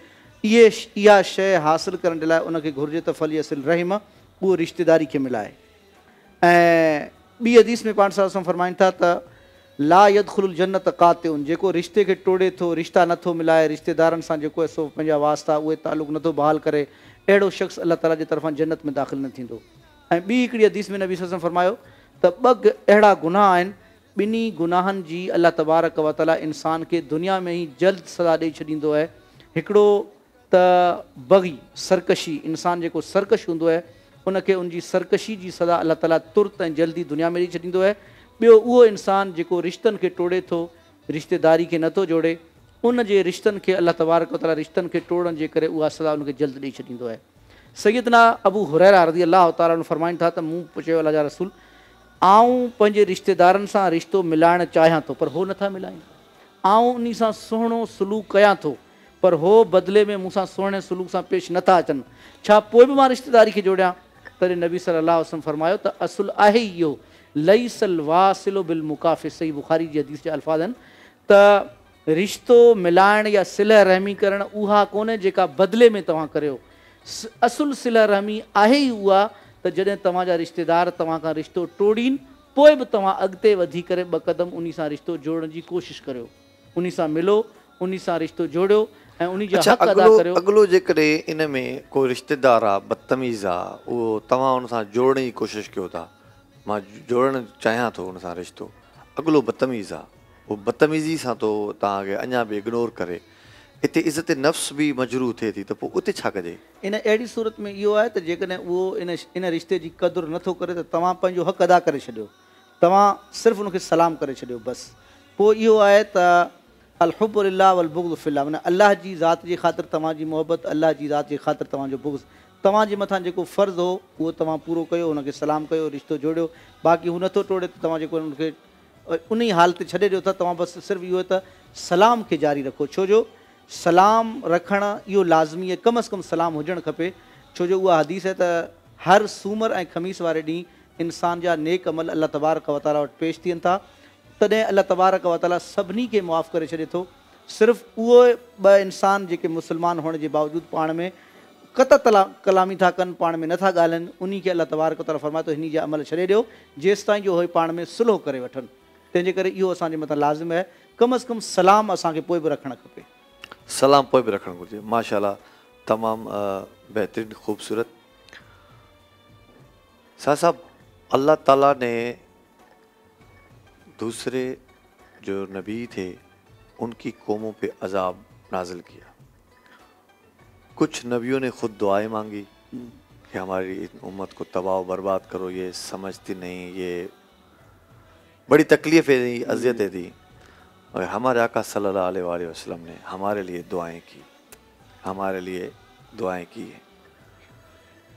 इहा शइ हासिलु करण जे लाइ उनखे घुरिजे त फलियसिल रहिम, उहो रिश्तेदारी खे मिलाए। ऐं ॿी हदीस में पाण सल्लल्लाहु अलैहि वसल्लम फरमाइनि था त ला यदखुलुल जन्नत कातिउन, जेको रिश्ते खे टोड़े थो, रिश्ता नथो मिलाए, रिश्तेदारनि सां जेको आहे सो पंहिंजा वास्ता उहे तालुक़ नथो बहाल करे, अहिड़ो शख़्स अलाह ताला जे तरफ़ां जन्नत में दाख़िल न थींदो। ऐं ॿी हिकिड़ी हदीस में नबी सल्लल्लाहु अलैहि वसल्लम फरमायो त ॿ अहिड़ा गुनाह आहिनि, ॿिन्ही गुनाहनि जी अलाह तबारक व तआला इंसान खे दुनिया में ई जल्द सज़ा ॾेई छॾींदो आहे। हिकिड़ो त बग़ी सरकशी, इंसान जेको सरकश हूंदो आहे उनखे उनजी सरकशी जी सज़ा अलाह ताला तुर्त ऐं जल्दी दुनिया में ॾेई छॾींदो आहे। ॿियो उहो इंसान जेको रिश्तनि खे टोड़े थो, रिश्तेदारी खे नथो जोड़े, उन जे रिश्तनि खे अलाह तबारक व तआला रिश्तनि खे टोड़ण जे करे उहा सज़ा उनखे जल्द ॾेई छॾींदो आहे। सैयदना अबू हुरैरा रज़ी अल्लाह तआला अन्हु फरमाइनि था त मूं पुछियो अल्लाह जा रसूल, आऊं पंहिंजे रिश्तेदारनि सां रिश्तो मिलाइणु चाहियां थो पर हो नथा मिलाइनि, आऊं उन सां सुहिणो सलूक कयां थो पर हो बदिले में मूंसां सुहिणे सलूक सां पेश नथा अचनि, छा पोइ बि मां रिश्तेदारी खे जोड़ियां? तॾहिं नबी सल्लल्लाहु अलैहि वसल्लम फरमायो त असुल आहे इहो, लईसल वासिलो बिल मुकाफ़िस, सही बुखारी जी हदीस जा अल्फाज़ आहिनि त रिश्तो मिलाइणु या सिलह रहमी करणु उहा कोन्हे जेका बदिले में तव्हां करियो, असुल सिलह रहमी आहे ई उहा त जॾहिं तव्हांजा रिश्तेदार तव्हां खां रिश्तो टोड़ीनि पोइ बि तव्हां अॻिते वधी करे ॿ क़दम उन सां रिश्तो जोड़ण जी कोशिशि करियो, उन सां मिलो, उन सां रिश्तो जोड़ियो ऐं उन जा हक़ अदा करियो। अॻिलो जेकॾहिं इन में कोई रिश्तेदार आहे बदतमीज़ आहे, उहो तव्हां उन सां जोड़ण जी कोशिशि कयो था, मां जोड़णु चाहियां थो उन सां रिश्तो, अॻिलो बदतमीज़ आहे, उहो बदतमीज़ी सां तो तव्हांखे अञा बि इग्नोर करे, हिते इज़त नफ़्स बि मजरू थिए थी, त पोइ उते छा कजे? इन अहिड़ी सूरत में इहो आहे त जेकॾहिं उहो इन रिश्ते जी क़दुरु नथो करे त तव्हां पंहिंजो हक़ अदा करे छॾियो, तव्हां सिर्फ़ु उनखे सलाम करे छॾियो बसि। पोइ इहो आहे त अलहुब्बु लिल्लाह वल बुग़्ज़ु फिल्लाह, माना अलाह जी ज़ात जे ख़ातिर तव्हांजी मोहबत, अलाह जी ज़ात जे ख़ातिर तव्हांजो बुग़्ज़, तव्हांजे मथां जेको फ़र्ज़ु हो उहो तव्हां पूरो कयो, हुनखे सलाम कयो, रिश्तो जोड़ियो, बाक़ी हू नथो टोड़े त तव्हां जेको हुनखे उन ई हालत छॾे ॾियो था, तव्हां बसि सिर्फ़ु इहो त सलाम खे जारी रखो, छो जो सलाम रखणु इहो लाज़मी आहे, कम अज़ कम सलाम हुजणु खपे, छो जो उहा हदीस आहे त हर सूमर ऐं ख़मीस वारे ॾींहुं इंसान जा नेक अमल अलाह तबारक व तआला वटि पेश थियनि था, तॾहिं अलाह तबारक व तआला सभिनी खे मुआफ़ करे छॾे थो। सिर्फ़ु उहे ॿ इंसान जेके मुस्लमान हुअण जे बावजूदि पाण में कलामी था कनि, पाण में नथा ॻाल्हाइनि, उन खे अलाह तबारक व तआला फरमाए थो हिन जा अमल छॾे ॾियो जेसि ताईं जो उहे पाण में सुलह करे वठनि। तंहिंजे करे इहो असांजे मथां लाज़िम आहे, कम अज़ कम सलाम असांखे पोइ बि रखणु खपे, सलाम पोइ बि रखणु घुरिजे। माशाल्लाह, तमामु बेहतरीन ख़ूबसूरत। साहब, अल्लाह ताला ने दूसरे जो नबी थे उनकी कौमों पे अजाब नाजिल किया, कुछ नबियों ने खुद दुआएं मांगी कि हमारी उम्मत को तबाह बर्बाद करो, ये समझती नहीं, ये बड़ी तकलीफ़ें दी, अज़ियतें दी, और हमारे आका सल्लल्लाहु अलैहि वसल्लम ने हमारे लिए दुआएं की, हमारे लिए दुआएं की है।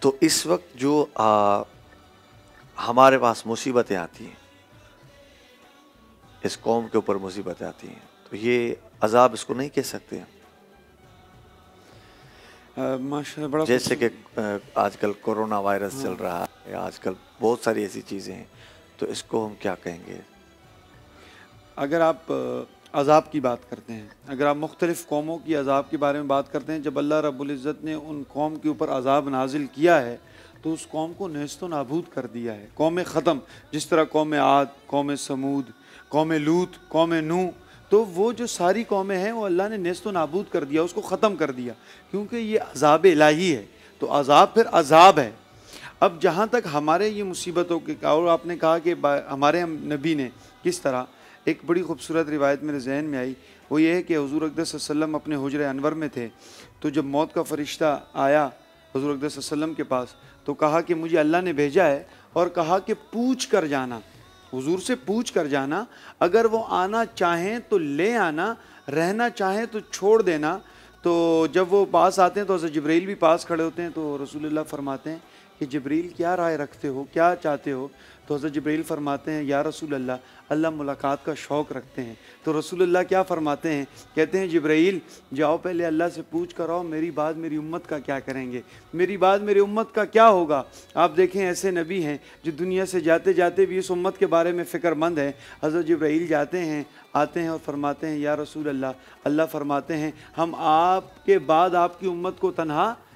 तो इस वक्त जो हमारे पास मुसीबतें आती हैं, इस कौम के ऊपर मुसीबतें आती हैं, तो ये अजाब इसको नहीं कह सकते हैं। माशाल्लाह, जैसे कि आजकल कोरोना वायरस चल रहा है, आजकल बहुत सारी ऐसी चीज़ें हैं, तो इसको हम क्या कहेंगे? अगर आप अज़ाब की बात करते हैं, अगर आप मुख्तलिफ़ कौमों की अज़ाब के बारे में बात करते हैं, जब अल्लाह रब्बुल इज़्ज़त ने उन कौम के ऊपर अज़ाब नाजिल किया है तो उस कौम को नेस्तो नाबूद कर दिया है, कौम ख़त्म, जिस तरह कौम आद, कौम समूद, कौम लूत, कौम नूह, तो वो जो सारी कौमें हैं वो अल्लाह ने नेस्तो नाबूद कर दिया, उसको ख़त्म कर दिया, क्योंकि ये अज़ाब इलाही है, तो अज़ाब फिर अज़ाब है। अब जहाँ तक हमारे ये मुसीबतों के, और आपने कहा कि हमारे नबी ने किस तरह, एक बड़ी खूबसूरत रिवायत मेरे जहन में आई, वो ये है कि हुज़ूर अक़दस सल्लल्लाहु अलैहि वसल्लम अपने हुजरे अनवर में थे, तो जब मौत का फ़रिश्ता आया हुज़ूर अक़दस सल्लल्लाहु अलैहि वसल्लम के पास, तो कहा कि मुझे अल्लाह ने भेजा है, और कहा कि पूछ कर जाना, हुजूर से पूछ कर जाना, अगर वो आना चाहें तो ले आना, रहना चाहें तो छोड़ देना। तो जब वो पास आते हैं तो हज़रत जिब्रील भी पास खड़े होते हैं, तो रसूलुल्लाह फरमाते हैं कि जिब्रील क्या राय रखते हो, क्या चाहते हो? तो हज़रत जिब्रील फरमाते हैं, या रसूल अल्लाह, अल्लाह मुलाकात का शौक़ रखते हैं। तो रसूलुल्लाह क्या फरमाते हैं, कहते हैं जिब्रील जाओ पहले अल्लाह से पूछ कर आओ, मेरी बात मेरी उम्मत का क्या करेंगे, मेरी बात मेरी उम्मत का क्या होगा। आप देखें ऐसे नबी हैं जो दुनिया से जाते जाते भी इस उम्मत के बारे में फ़िक्रमंद है। हज़रत जिब्रील जाते हैं, आते हैं और फरमाते हैं, या रसूल अल्लाह, अल्लाह फरमाते हैं हम आपके बाद आपकी उम्मत को तन्हा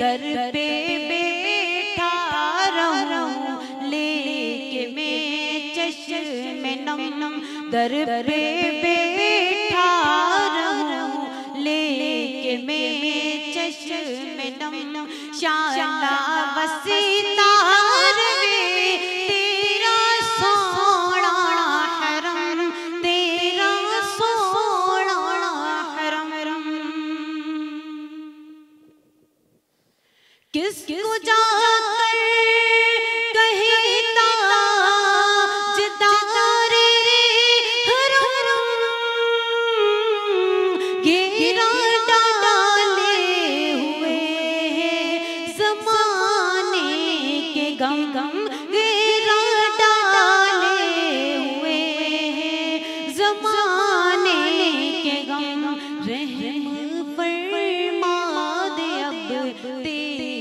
दर पे बैठा रहूं लेके मैं चश्मे नम दर पे बैठा रहूं लेके मैं चश्मे नम शाला वसीतार वे तेरा सोना हरम तेरा सोना हरम किसको जाकर कहता जितारे रे हरम घेरा डाले हुए जमाने के गम घेरा डाले हुए जमाने के गम रहम फरमा दे अब तेरी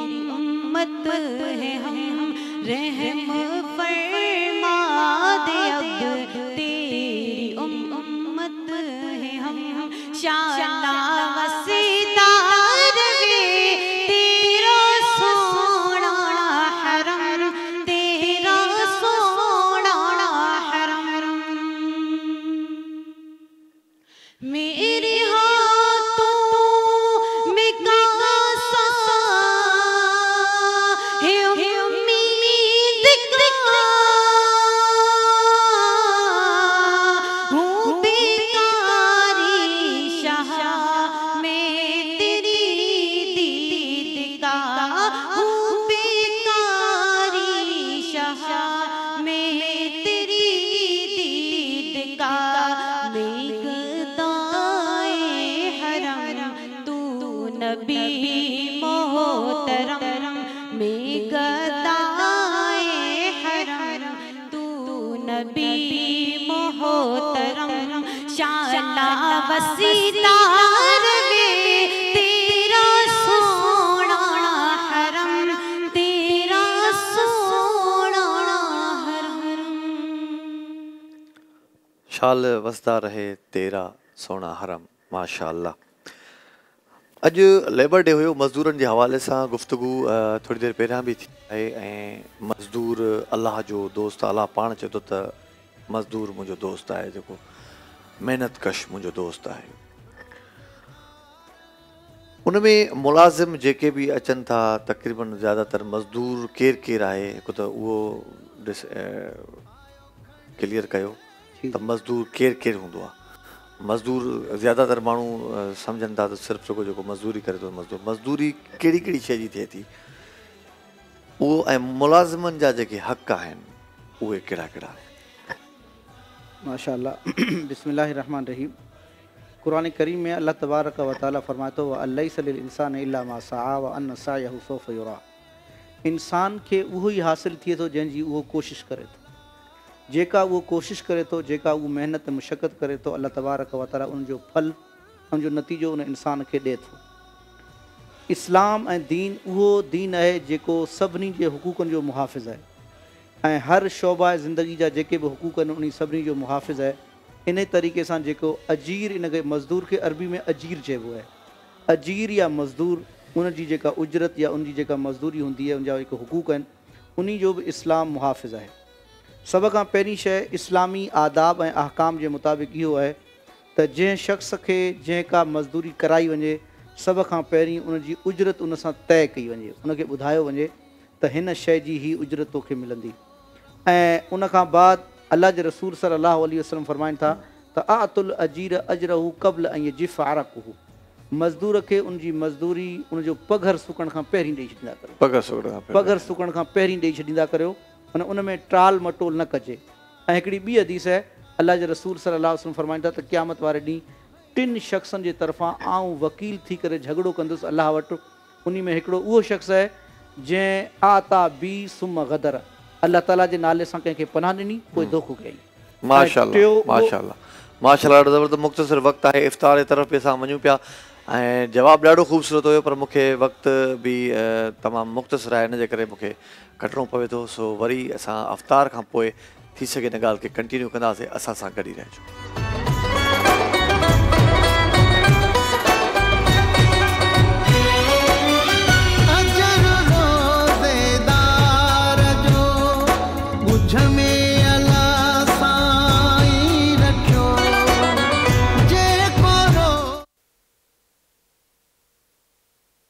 उम्मत है हम रहम फरमा दे अब तेरी उम्मत है हम शाला वसीतार वे तेरा सोना हरम तेरा सोना हरम मेरे हाथों में कासा है उम्मीद का हूँ बेकारी शाह मैं तेरी दीद का हूँ बेकारी शाह मैं तेरी दीद का मैं गदाए हरम तू नबी मोहतरम मैं गदाए हरम तू नबी मोहतरम शाला वसीतार वे तेरा सोना हरम तेरा सोना हरम शाल वसदा रहे तेरा सोना हरम माशाअल्लाह। अॼु लेबर डे हुयो मज़दूरनि जे हवाले सां गुफ़्तगू थोड़ी देरि पहिरियां बि थी आहे ऐं मज़दूर अलाह जो दोस्त अलाह पाण चए थो त मज़दूर मुंहिंजो दोस्त आहे जेको महिनत कश मुंहिंजो दोस्त आहे। उन में मुलाज़िम जेके बि अचनि था तक़रीबन ज़्यादातर मज़दूर केरु केरु आहे हिकु त उहो क्लियर कयो त मज़दूर केरु केरु हूंदो आहे। मज़दूर ज़्यादातर माण्हू सम्झनि था त सिर्फ़ु जेको जेको मज़दूरी करे थो मज़दूरी कहिड़ी कहिड़ी शइ जी थिए थी उहो ऐं मुलाज़िमनि जा जेके हक़ आहिनि उहे कहिड़ा कहिड़ा। माशाअल्लाह बिस्मिल्लाहिर्रहमानिर्रहीम। कुरान करीम में अल्लाह तबारक व तआला फरमातो व अलैसा लिल इंसान इल्ला मा सआ व अन सायहु सौफ युरा। इंसान खे उहो ई हासिल थिए थो जंहिंजी उहो कोशिशि करे थो। जेका उहो कोशिशि करे थो जेका उहो महिनत मुशक़त करे थो अल्लाह तबारक व तआला उनजो फल उनजो नतीजो उन इंसान खे ॾिए थो। इस्लाम ऐं दीन उहो दीन आहे जेको सभिनी जे हुकूकनि जो मुहाफ़िज़ आहे ऐं हर शोबा ज़िंदगी जा जेके बि हुकूक आहिनि उन सभिनी जो मुहाफ़िज़ आहे। इन तरीक़े सां जेको अजीर इनखे मज़दूर खे अरबी में अजीर चइबो आहे। अजीर या मज़दूर उनजी जेका उजरत या उनजी जेका मज़दूरी हूंदी आहे उनजा जेके हुकूक आहिनि उन जो बि इस्लाम मुहाफ़िज़ आहे। सभ खां पहिरीं शइ इस्लामी आदाब ऐं अहकाम जे मुताबिक़ इहो आहे त जंहिं शख़्स खे जंहिं का मज़दूरी कराई वञे सभ खां पहिरीं उनजी उजरत उन सां तइ कई वञे उनखे ॿुधायो वञे त हिन शइ जी ई उजरत तोखे मिलंदी। ऐं उन खां बाद अल्लाह जे रसूल सल्लल्लाहु अलैहि वसल्लम फरमाइनि था त आतुल अजीर अजरहू क़ब्ल अन यजिफ़ अरक़हू। मज़दूर खे उनजी मज़दूरी उनजो पघर सुकण खां पहिरीं ॾेई छॾींदा करियो। पघर सुकण खां पहिरीं ॾेई छॾींदा करियो माना उन में टाल मटोल न कजे। ऐं हिकिड़ी ॿी हदीस आहे अल्लाह जे रसूल सल्लल्लाहु अलैहि वसल्लम फरमाइनि था त क़यामत वारे ॾींहुं 3 शख़्सनि जे तरफ़ां आऊं वकील थी करे झगड़ो कंदुसि अलाह वटि। उन में हिकिड़ो उहो शख़्स आहे जंहिं आता बी सुम गदर अल्लाह ताला जे नाले सां कंहिंखे पनाह ॾिनी पोइ धोखो कयईं। माशाअल्लाह माशाअल्लाह माशाअल्लाह। ॾाढो ज़बरदस्त मुख़्तसिर वक़्तु आहे इफ़्तार जे तरफ़ बि असां वञूं पिया ऐं जवाबु ॾाढो ख़ूबसूरत हुयो पर मूंखे वक़्तु बि तमामु मुख़्तसिर आहे इन जे करे मूंखे कटिणो पवे थो। सो वरी असां अफ़्तार खां पोइ थी सघे हिन ॻाल्हि खे कंटिन्यू कंदासीं। असां सां गॾु ई रहिजो।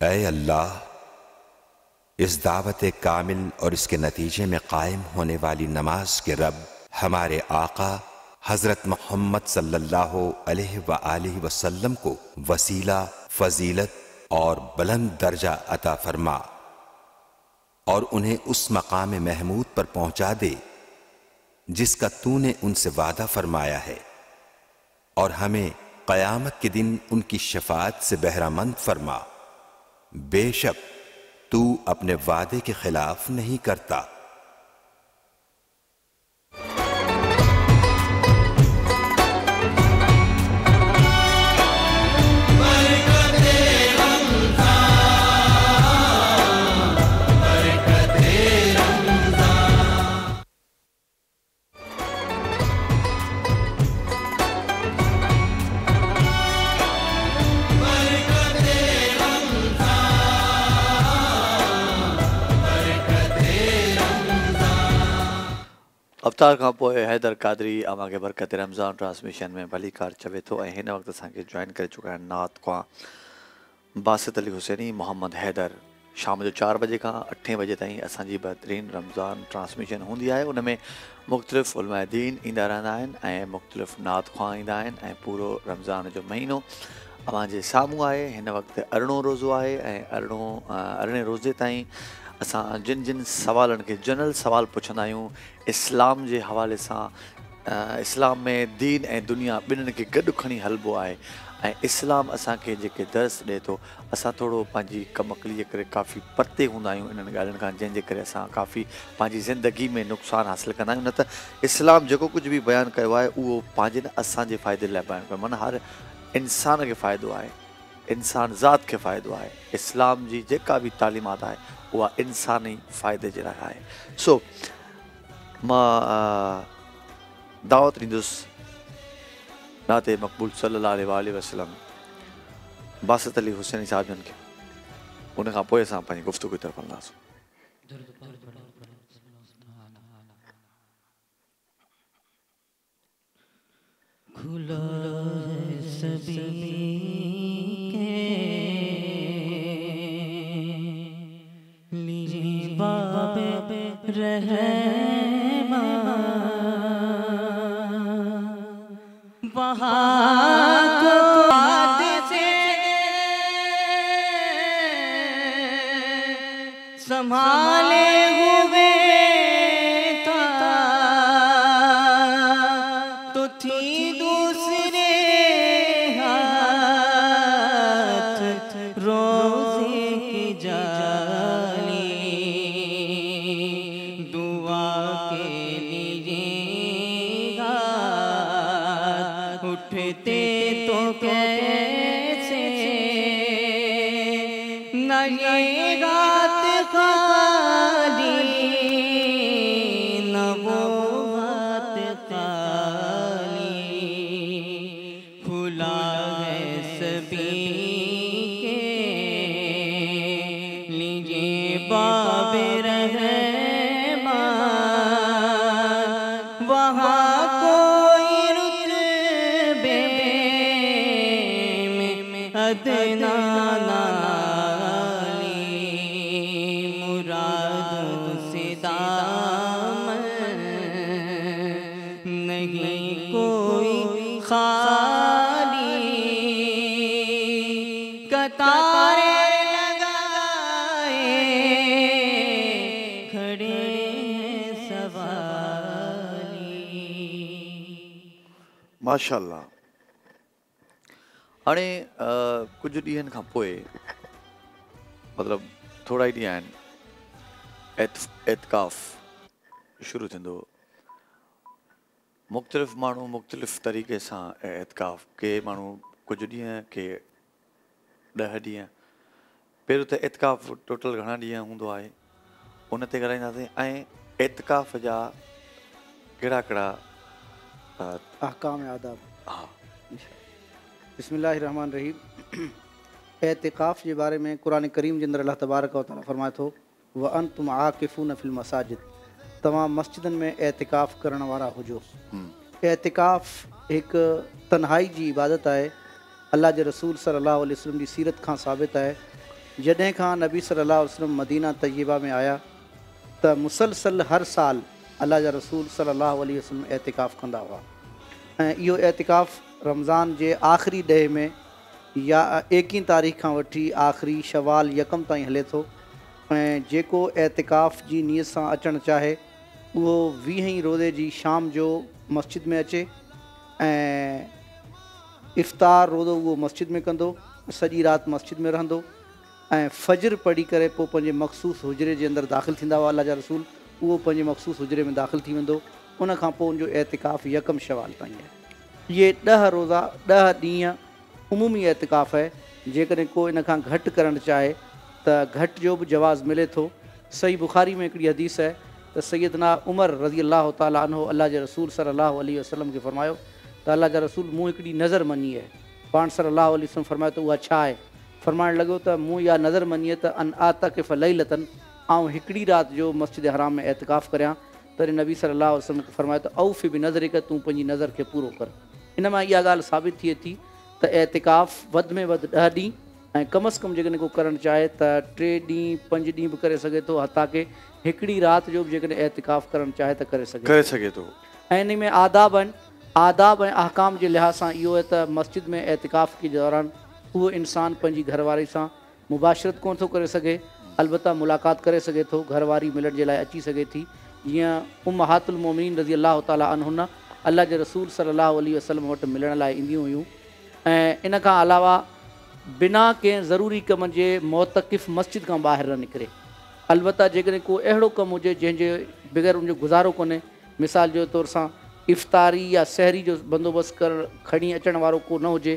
ऐ अल्लाह, इस दावत कामिल और इसके नतीजे में कायम होने वाली नमाज के रब हमारे आका हजरत मोहम्मद सल्लल्लाहु अलैहि वसल्लम को वसीला, फजीलत और बुलंद दर्जा अता फरमा और उन्हें उस मकाम महमूद पर पहुंचा दे जिसका तूने उनसे वादा फरमाया है, और हमें क़यामत के दिन उनकी शफाअत से बहरामंद फरमा बेशक तू अपने वादे के खिलाफ नहीं करता। अवतार खां पोइ हैदर कादरी अव्हां खे बरकत रमज़ान ट्रांसमिशन में भली कार चवे थो ऐं हिन वक़्तु असांखे जॉइन करे चुका आहिनि नात खां बासित अली हुसैनी मोहम्मद हैदर। शाम जो 4 बजे खां 8 बजे ताईं असांजी बहितरीन रमज़ान ट्रांसमिशन हूंदी आहे। उन में मुख़्तलिफ़ उलमा दीन ईंदा रहंदा आहिनि ऐं मुख़्तलिफ़ नात खां ईंदा आहिनि ऐं पूरो रमज़ान जो महीनो अव्हां जे साम्हूं आहे। हिन वक़्तु अरिड़हों रोज़ो आहे ऐं अरिड़हें रोज़े ताईं असां जिन जिन सवालनि खे जनरल सवाल पुछंदा आहियूं इस्लाम जे हवाले सां, इस्लाम में दीन ऐं दुनिया ॿिन्हिनि खे गॾु खणी हलिबो आहे ऐं इस्लाम असांखे जेके दर्स ॾिए थो, असां थोरो पंहिंजी कमकली जे करे काफ़ी परते हूंदा आहियूं इन्हनि ॻाल्हियुनि खां, जंहिंजे करे असां काफ़ी पंहिंजी ज़िंदगी में नुक़सानु हासिलु कंदा आहियूं। न त इस्लाम जेको कुझु बि बयानु कयो आहे उहो पंहिंजे न असांजे फ़ाइदे लाइ बयानु कयो, माना हर इंसान खे फ़ाइदो आहे, इंसान ज़ात खे फ़ाइदो आहे। इस्लाम जी जेका बि तालीमात आहे उहा इंसानी फ़ाइदे जे लाइ आहे। सो मां दावत ॾींदुसि नाते मक़बूल सल्लल्लाहु अलैहि वसल्लम बासित अली हुसैनी साहिब जन खे, उन खां पोइ असां पंहिंजी गुफ़्तगू की तरफ़ हलंदासीं। खुला है सभी के लिए बाबे रहमा, वहाँ से संभाले हुए था तो थी दूसरे हाथ रोज़े की जाली, दुआ के लिए उठते तो कैसे न ये रात खाली न वो बात खाली, खुला है सभी के लिए बाबे रहमा, वहाँ अदना नाली, मुरादों से दामन नहीं कोई खाली, कतारे लगाए खड़े हैं सवाली। माशाअल्लाह। हाणे कुझु ॾींहंनि खां पोइ मतिलबु थोरा ई ॾींहं आहिनि एतिकाफ़ शुरू थींदो। मुख़्तलिफ़ माण्हू मुख़्तलिफ़ तरीक़े सां एतिकाफ़, के माण्हू कुझु ॾींहं, के 10 ॾींहं। पहिरियों त एतिकाफ़ टोटल घणा ॾींहं हूंदो आहे उन ते ॻाल्हाईंदासीं ऐं एतिकाफ़ जा कहिड़ा कहिड़ा अहकाम आदाब। हा, बिस्मिल्लाहिर्रहमानिर्रहीम। एतिकाफ़ जे बारे में क़ुरान करीम जे अंदरि अल्लाह तबारक व तआला फरमाए थो, व अंतुम आकिफून फिल मसाजिद, तव्हां मस्जिदनि में एतिकाफ़ करण वारा हुजो। एतिकाफ़ हिकु तन्हाई जी इबादत आहे। अल्लाह जे रसूल सल्लल्लाहु अलैहि वसल्लम जी सीरत खां साबित आहे, जॾहिं खां नबी सल्लल्लाहु अलैहि वसल्लम मदीना तय्यबा में आया त मुसलसल हर साल अल्लाह जा रसूल सल्लल्लाहु अलैहि वसल्लम एतिकाफ़ कंदा हुआ ऐं इहो एतिकाफ़ रमज़ान जे आख़िरी ॾह में या 21 तारीख़ खां वठी आख़िरी शवाल यकम ताईं हले थो ऐं जेको एतिकाफ़ जी नीयत सां अचणु चाहे उहो 20 रोज़े जी शाम जो मस्जिद में अचे ऐं इफ़्तार रोज़ो उहो मस्जिद में कंदो, सॼी राति मस्जिद में रहंदो ऐं फजर पढ़ी करे पोइ पंहिंजे मख़सूस हुजरे जे अंदरि दाख़िल थींदा हुआ अल्लाह जा रसूल, उहो पंहिंजे मख़सूस हुजरे में दाख़िल थी वेंदो। उन खां पोइ उनजो एतिकाफ़ यकम शवाल ताईं आहे। इहे 10 रोज़ा 10 ॾींहं उमूमी एतिकाफ़ आहे। जेकॾहिं को इन खां घटि करणु चाहे त घटि जो बि जवाज़ मिले थो। सही बुखारी में हिकिड़ी हदीस आहे त सैयदना उमर रज़ी अल्लाह ताला अन्हु अल्लाह जे रसूल सल्लल्लाहु अलैहि वसल्लम खे फरमायो त अल्लाह जा रसूल मूं हिकिड़ी नज़र मञी आहे। पाण सल्लल्लाहु अलैहि वसल्लम फरमायो त उहा छा आहे? फरमाइणु लॻो त मूं इहा नज़र मञी आहे त अन आतकिफ़ लैलतन, ऐं हिकिड़ी राति जो मस्जिद हराम में एतिकाफ़ करियां। तॾहिं नबी सल्लल्लाहु अलैहि वसल्लम खे फरमायो त औफ़ बि नज़र के तूं पंहिंजी नज़र खे पूरो कर। इन मां इहा ॻाल्हि साबित थिए थी त एतिकाफ़ वधि में वधि 10 ॾींहं ऐं कम अज़ कम जेकॾहिं को करणु चाहे त 3 ॾींहं 5 ॾींहं बि करे सघे थो, हता के हिकिड़ी राति जो बि जेकॾहिं एतिकाफ़ करणु चाहे त करे सघे थो। ऐं इन में आदाब आहिनि। आदाब ऐं अहकाम जे लिहाज़ सां इहो आहे त मस्जिद में एतिकाफ़ के दौरान उहो इंसानु पंहिंजी घरवारी सां मुबाशरत कोन थो करे सघे, अलबत्ता मुलाक़ात करे सघे थो, घरवारी मिलण जे लाइ अची सघे थी। जीअं उम्महातुल मोमिनीन रज़ी अल्लाह ताला अन्हुन अल्लाह जे रसूल सल्लल्लाहु अलैहि वसल्लम वटि मिलण लाइ ईंदियूं हुयूं। ऐं इन खां अलावा बिना कंहिं ज़रूरी कम जे मोतक़िफ़ मस्जिद खां ॿाहिरि न निकिरे। अलबत्ता जेकॾहिं को अहिड़ो कमु हुजे जंहिंजे बग़ैर उनजो गुज़ारो कोन्हे, मिसाल जे तौर सां इफ़्तारी या सहरी जो बंदोबस्तु करणु खणी अचण वारो को न हुजे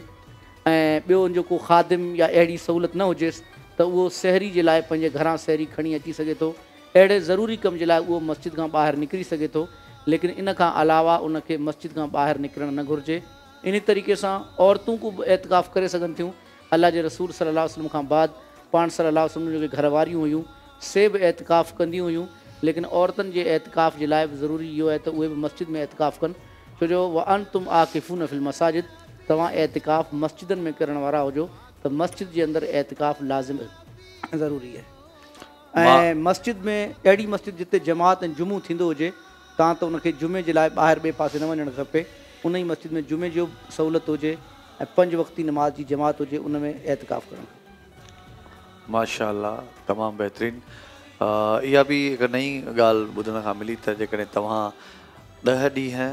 ऐं ॿियो उनजो को ख़ादिम या अहिड़ी सहूलियत न हुजेसि त उहो सहरी जे लाइ पंहिंजे घरां सहरी खणी अची सघे थो। अहिड़े ज़रूरी कम जे लाइ उहो मस्जिद खां ॿाहिरि निकिरी सघे थो, लेकिन इन खां अलावा उनखे मस्जिद खां ॿाहिरि निकिरणु न घुरिजे। इन तरीक़े सां औरतूं को बि एतिकाफ़ करे सघनि थियूं। अल्लाह जे रसूल सल्लल्लाहु अलैहि वसल्लम खां बाद पाण सल्लल्लाहु अलैहि वसल्लम जेके घरवारियूं हुयूं से बि एतिकाफ़ कंदियूं हुयूं, लेकिन औरतुनि जे एतिकाफ़ जे लाइ बि ज़रूरी इहो आहे त उहे बि मस्जिद में एतिकाफ़ कनि। छो जो व अंतुम आकिफ़ून फिल मसाजिद, तव्हां एतिकाफ़ मस्जिदनि में करण वारा हुजो त मस्जिद जे अंदरि एतिकाफ़ लाज़िम ज़रूरी आहे। ऐं मस्जिद में अहिड़ी मस्जिद जिते जमात ऐं जुमो थींदो हुजे, तव्हां त उनखे जुमे जे लाइ ॿाहिरि ॿिए पासे न वञणु खपे। उन ई मस्जिद में जुमे जो सहूलियत हुजे ऐं 5 वक़्ती नमाज़ जी जमात हुजे, उन में एतिकाफ़ करणु खपे। माशाअल्लाह, तमामु बहितरीनु। इहा बि हिकु नई ॻाल्हि ॿुधण खां मिली त जेकॾहिं तव्हां 10 ॾींहं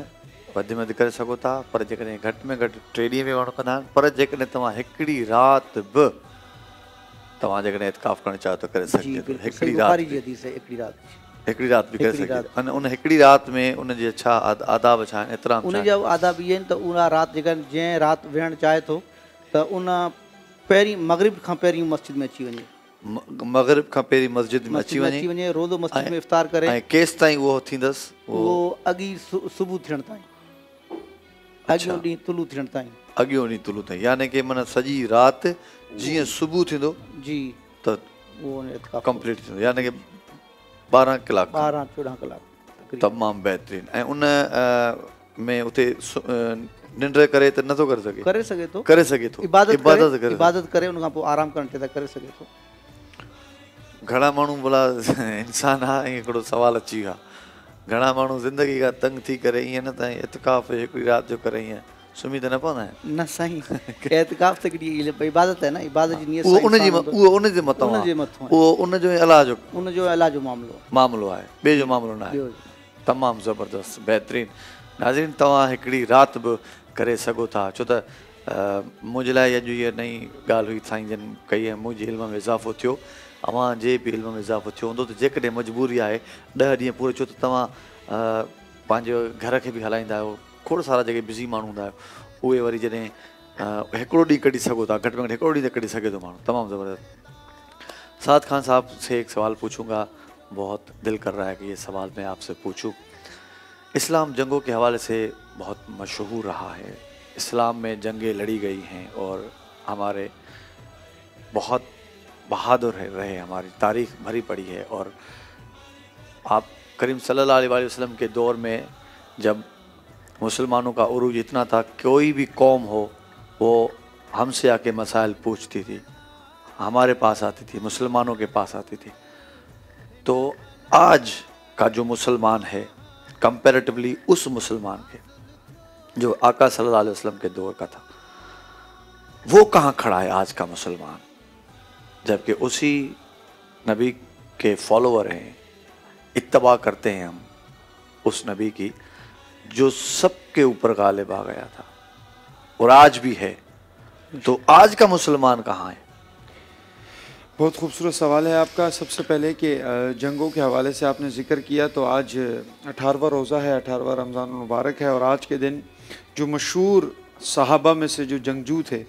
वधि में वधि करे सघो था, पर जेकॾहिं घटि में घटि 3 ॾींहं बि माण्हू कंदा आहिनि, पर जेकॾहिं तव्हां हिकिड़ी राति बि तव्हां जेकॾहिं एतिकाफ़ करणु चाहियो त करे सघो। हिकिड़ी राति बि करे सघो। अने उन हिकिड़ी राति में उनजे छा आदाब छा आहिनि, एतिरा उनजा आदाब इहे आहिनि त उहा राति जेका जंहिं राति विहणु चाहे थो त उन पहिरीं मग़रिब खां पहिरीं मस्जिद में अची वञे। मग़रिब खां पहिरीं मस्जिद में अची वञे, रोज़ो मस्जिद में इफ़्तार करे। ऐं केसि ताईं उहो थींदसि? उहो अॻी सुबुह थियण ताईं, अॻियों ॾींहुं तुलू थियण ताईं। अॻियों ॾींहुं तुलू ताईं, यानी कि माना सॼी राति जीअं सुबुह थींदो जी त उहो कंप्लीट थींदो, यानी कि 12 कलाक 12-14 कलाक। तमामु बहितरीनु। ऐं उन में उते निंड करे त नथो करे सघे? करे सघे थो। इबादत करे उन खां पोइ आराम करणु चाहिए त करे सघे थो। घणा माण्हू भला इंसान आहे, ऐं हिकिड़ो सुवालु अची वियो आहे, घणा माण्हू ज़िंदगी खां तंग थी करे ईअं न ताईं एतिकाफ़ हिकिड़ी राति जो करे ईअं सुम्ही त न पवंदा आहिनि? न साईं, एतिकाफ़ त हिकिड़ी इबादत आहे न, इबादत जी नियत उहो उनजे मथां, उहो उनजो अलाह जो मामिलो आहे, ॿिए जो मामिलो न आहे। तमामु ज़बरदस्त, बहितरीनु। नाज़रीन, तव्हां हिकिड़ी राति बि करे सघो था, छो त मुंहिंजे लाइ अॼु इहा नई ॻाल्हि हुई साईं जन कई आहे, मुंहिंजे इल्म में इज़ाफ़ो थियो, अव्हां जे बि इल्म में इज़ाफ़ो थियो हूंदो त जेकॾहिं मजबूरी आहे 10 ॾींहं पूरे, छो त तव्हां पंहिंजे घर खे बि हलाईंदा आहियो, खोड़ सारा जेके बिज़ी माण्हू हूंदा आहियो, उहे वरी जॾहिं हिकिड़ो ॾींहुं कढी सघो था, घटि में घटि हिकिड़ो ॾींहुं त कढी सघे थो माण्हू। तमामु ज़बरदस्त। साद खान साहब से एक सवाल पूछूंगा, बहुत दिल कर रहा है कि ये सवाल मैं आपसे पूछूं। इस्लाम जंगों के हवाले से बहुत मशहूर रहा है, इस्लाम में जंगें लड़ी गई हैं और हमारे बहुत बहादुर रहे, हमारी तारीख़ भरी पड़ी है। और आप करीम सल्लल्लाहु अलैहि वसल्लम के दौर में जब मुसलमानों का उरूज इतना था, कोई भी कौम हो वो हमसे आके मसाइल पूछती थी, हमारे पास आती थी, मुसलमानों के पास आती थी। तो आज का जो मुसलमान है कंपैरेटिवली उस मुसलमान के जो आका सल्लल्लाहु अलैहि वसल्लम के दौर का था, वो कहाँ खड़ा है आज का मुसलमान, जबकि उसी नबी के फॉलोअर हैं, इत्तबा करते हैं हम उस नबी की जो सबके ऊपर गालिब आ गया था और आज भी है। तो आज का मुसलमान कहाँ है? बहुत खूबसूरत सवाल है आपका। सबसे पहले कि जंगों के हवाले से आपने ज़िक्र किया, तो आज 18वां रोज़ा है, 18वां रमज़ान मुबारक है। और आज के दिन जो मशहूर सहाबा में से जो जंगजू थे,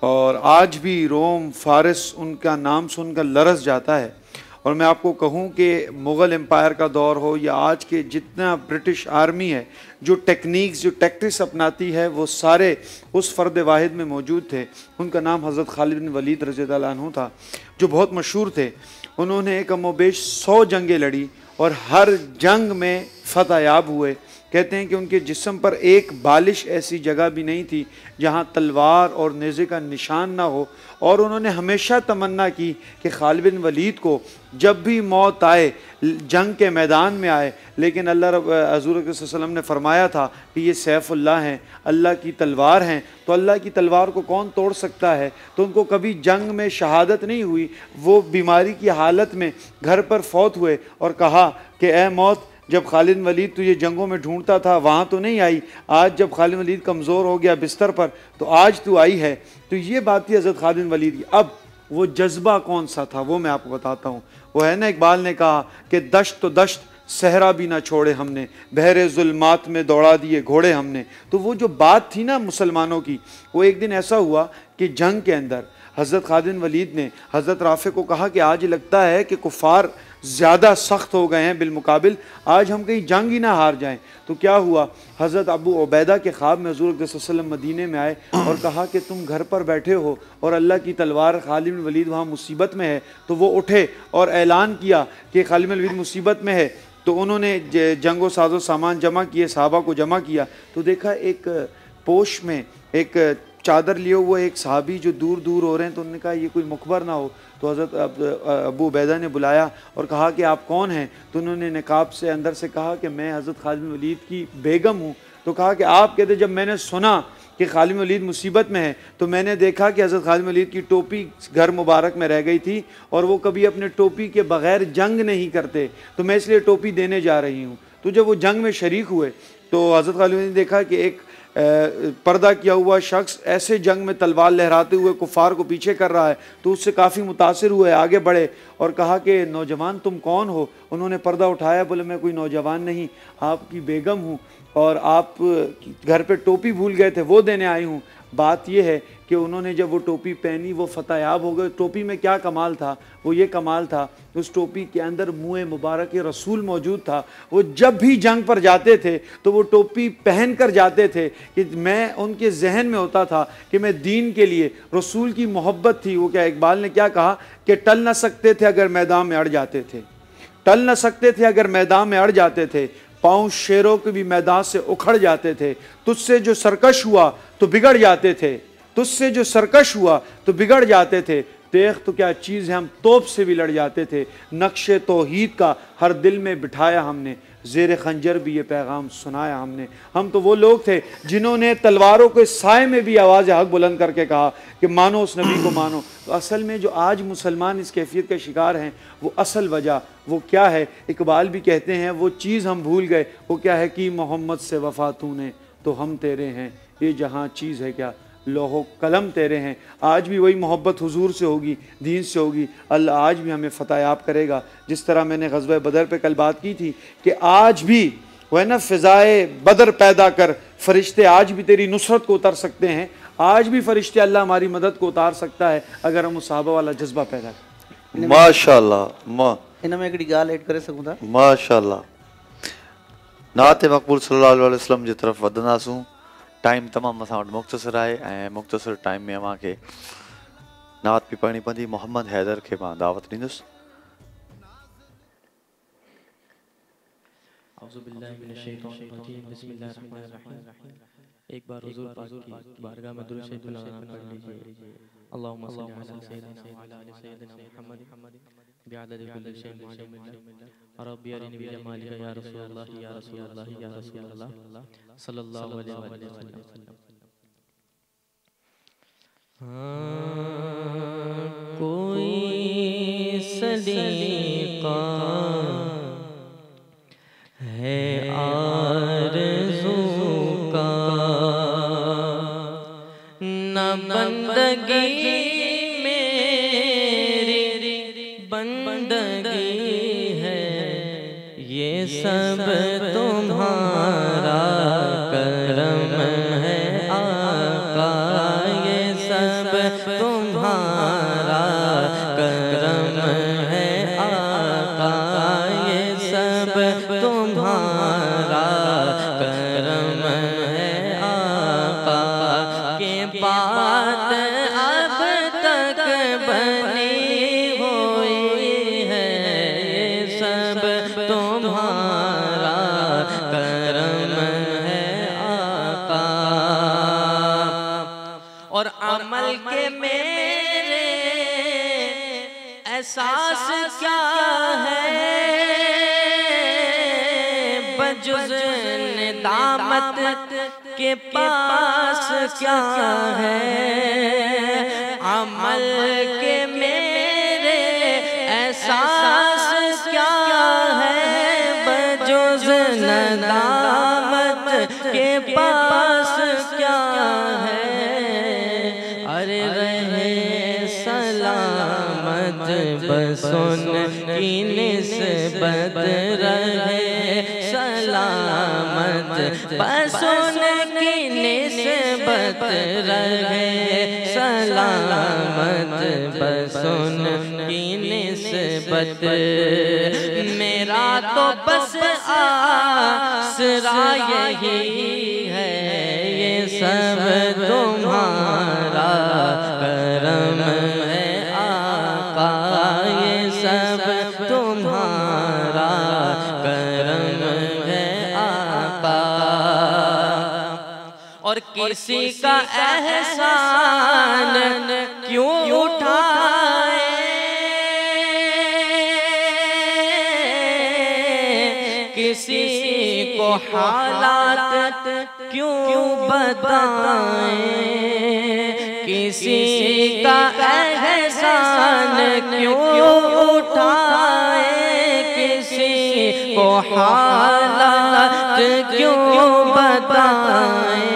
और आज भी रोम फारिस उनका नाम सुनकर लरस जाता है। और मैं आपको कहूं कि मुग़ल एम्पायर का दौर हो या आज के जितना ब्रिटिश आर्मी है, जो टेक्निक्स जो टैक्टिक्स अपनाती है, वो सारे उस फ़र्द वाहिद में मौजूद थे। उनका नाम हज़रत खालिद बिन वलीद रज़ियल्लाहु अन्हु था, जो बहुत मशहूर थे। उन्होंने कमोबेश 100 जंगें लड़ी और हर जंग में फ़तह याब हुए। कहते हैं कि उनके जिस्म पर एक बालिश ऐसी जगह भी नहीं थी जहाँ तलवार और नेज़े का निशान ना हो। और उन्होंने हमेशा तमन्ना की कि खालिद बिन वलीद को जब भी मौत आए, जंग के मैदान में आए, लेकिन अल्लाह हज़ूर सल्लल्लाहु अलैहि वसल्लम ने फरमाया था कि ये सैफ़ुल्लाह हैं, अल्लाह की तलवार हैं, तो अल्लाह की तलवार को कौन तोड़ सकता है। तो उनको कभी जंग में शहादत नहीं हुई। वो बीमारी की हालत में घर पर फौत हुए और कहा कि ए मौत, जब खालिद वलीद तुझे जंगों में ढूंढता था वहाँ तो नहीं आई, आज जब खालिद वलीद कमज़ोर हो गया बिस्तर पर तो आज तू आई है। तो ये बात थी हज़रत खालिद वलीद की। अब वो जज्बा कौन सा था वो मैं आपको बताता हूँ। वो है ना, इकबाल ने कहा कि दश्त तो दश्त सहरा भी ना छोड़े हमने, बहरे जुल्मात में दौड़ा दिए घोड़े हमने। तो वो जो बात थी ना मुसलमानों की, वो एक दिन ऐसा हुआ कि जंग के अंदर हज़रत खालिद वलीद ने हज़रत राफ़े को कहा कि आज लगता है कि कुफ़ार ज़्यादा सख्त हो गए हैं बिलमुकाबिल, आज हम कहीं जंग ही ना हार जाएं। तो क्या हुआ, हज़रत अबू उबैदा के ख्वाब में हुज़ूर सल्लल्लाहु अलैहि वसल्लम मदीने में आए और कहा कि तुम घर पर बैठे हो और अल्लाह की तलवार खालिद बिन वलीद वहाँ मुसीबत में है। तो वो उठे और ऐलान किया कि खालिद बिन वलीद मुसीबत में है। तो उन्होंने जंगो साजो सामान जमा किए, सहाबा को जमा किया, तो देखा एक पोश में एक चादर लिए हुए एक सहाबी जो दूर दूर हो रहे हैं। तो उन्होंने कहा ये कोई मुखबर ना हो। तो हज़रत अबू उबैदा ने बुलाया और कहा कि आप कौन हैं। तो उन्होंने निकाब से अंदर से कहा कि मैं हज़रत खालिद बिन वलीद की बेगम हूँ। तो कहा कि आप कहते, जब मैंने सुना कि खालिद बिन वलीद मुसीबत में है तो मैंने देखा कि हज़रत खालिद बिन वलीद की टोपी घर मुबारक में रह गई थी और वो कभी अपने टोपी के बग़ैर जंग नहीं करते, तो मैं इसलिए टोपी देने जा रही हूँ। तो जब वो जंग में शरीक हुए तो हज़रत खालिद ने देखा कि एक पर्दा किया हुआ शख्स ऐसे जंग में तलवार लहराते हुए कुफ़ार को पीछे कर रहा है। तो उससे काफ़ी मुतासिर हुए, आगे बढ़े और कहा कि नौजवान तुम कौन हो। उन्होंने पर्दा उठाया, बोले मैं कोई नौजवान नहीं, आपकी बेगम हूँ और आप घर पे टोपी भूल गए थे वो देने आई हूँ। बात यह है कि उन्होंने जब वो टोपी पहनी वो फतहयाब हो गए। टोपी में क्या कमाल था, वो ये कमाल था उस टोपी के अंदर मुँह मुबारक रसूल मौजूद था। वो जब भी जंग पर जाते थे तो वो टोपी पहन कर जाते थे कि मैं उनके जहन में होता था कि मैं दीन के लिए, रसूल की मोहब्बत थी। वो क्या, इकबाल ने क्या कहा कि टल न सकते थे अगर मैदान में अड़ जाते थे, टल न सकते थे अगर मैदान में अड़ जाते थे, पाँव शेरों के भी मैदान से उखड़ जाते थे। तुझसे जो सरकश हुआ तो बिगड़ जाते थे, तुझसे जो सरकश हुआ तो बिगड़ जाते थे। देख तो क्या चीज़ है, हम तोप से भी लड़ जाते थे। नक्शे तौहीद का हर दिल में बिठाया हमने, ज़ेर खंजर भी ये पैगाम सुनाया हमने। हम तो वो लोग थे जिन्होंने तलवारों के साए में भी आवाज़ हक बुलंद करके कहा कि मानो उस नबी को मानो। तो असल में जो आज मुसलमान इस कैफियत के शिकार हैं, वो असल वजह वो क्या है, इकबाल भी कहते हैं वो चीज़ हम भूल गए। वो क्या है कि मोहम्मद से वफ़ा तूने तो हम तेरे हैं, ये जहाँ चीज़ है क्या लोहो कलम तेरे हैं। आज भी वही मोहब्बत हुजूर से होगी, दीन से होगी। अल्लाह आज भी हमें फ़तहयाब करेगा। जिस तरह मैंने ग़ज़वा बदर पे कल बात की थी कि आज भी वो है ना, फ़िज़ाए बदर पैदा कर, फ़रिश्ते आज भी तेरी नुसरत को उतार सकते हैं। आज भी फ़रिश्ते अल्लाह हमारी मदद को उतार सकता है अगर हम उस सहाबा वाला जज्बा पैदा करें। माशाअल्लाह, इनमें हिकिड़ी ॻाल्हि ऐड करे सघूं था। माशाअल्लाह, नात मक़बूल सल्लल्लाहु अलैहि वसल्लम जी तरफ़ वधंदासूं। टाइम तमामु असां वटि मुख़्तसिर आहे ऐं मुख़्तसिर टाइम में अव्हांखे नात बि पढ़णी पवंदी। मोहम्मद हैदर खे मां दावत ॾींदुसि। एक बार हुजूर पाक की बारगाह में दुरूद शरीफ पढ़ लीजिए। अल्लाहुम्मा सल्ली अला सय्यिदिना व अला आलि सय्यिदिना मुहम्मद बिअददि कुल्लि शैइन मालूम रब्बी अरिनी बिजमालिका या रसूलल्लाह या रसूलल्लाह या रसूलल्लाह सल्लल्लाहु अलैहि वसल्लम। कोई सलीका है आरज़ू का, न बंदगी मेरी बंदगी है, ये सब तुम्हारा करम है आका, ये सब तुम्हारा करम है आका, ये सब तुम्हारा करम है आका। के बात अब तक बनी हुई है, ये सब तुम्हारा करम है आका। और अमल के मेरे एहसास क्या है, बजुज़ निदामत के पास क्या है। अमल के मेरे एहसास क्या है, बजुज़ निदामत के पास क्या है। अरे रहे सलामत बसुन की निस्बत, रहे सलामत बसुन की निस्बत, रहे सलामत बसुन की निस्बत। मेरा तो बस आसरा यही है, ये सब तुम्हारा करम है आका, ये सब तुम्हारा करम है आका। और किसी का एहसान क्यों उठाए, किसी को हालात क्यों बताएं, किसी का एहसान क्यों उठाए, किसी को हालात क्यों बताएं।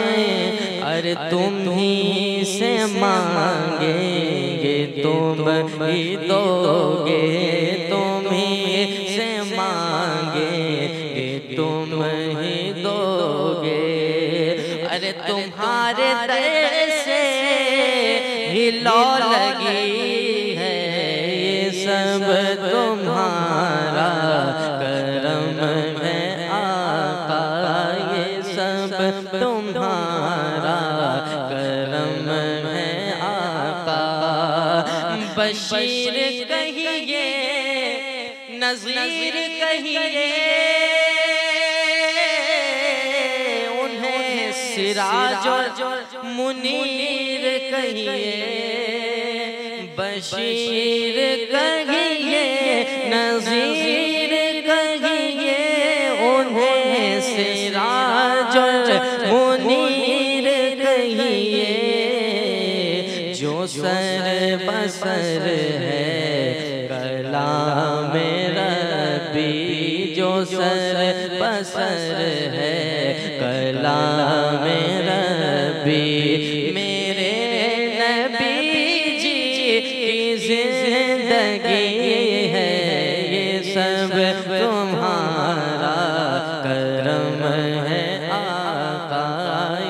अरे तुम ही से मांगेंगे तुम ही दोगे, तुम ही से मांगेंगे तुम ही दोगे। अरे तुम्हारे दर से ही लौ लगी है, ये सब तुम्हारा करम है आका, ये सब तुम्हारा करम है आका। बशीर कहिए नज़ीर कहिए, उन्हें सिराज मुनीर कहिए। बशीर कहिए नज़ीर कहिए, उन्हें सिराज मुनीर कहिए। जो सर बसर है कलाम रब्बी, जो सर बसर है कलाम रब्बी। मेरे नबी जी की जिंदगी है, ये सब तुम्हारा करम है आका,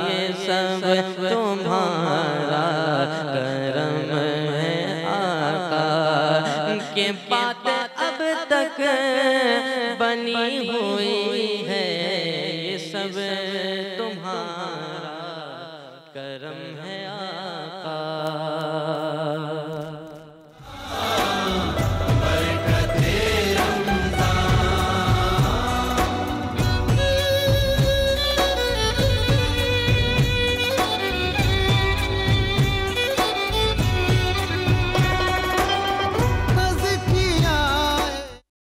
ये सब तुम्हारा करम है आका। के बात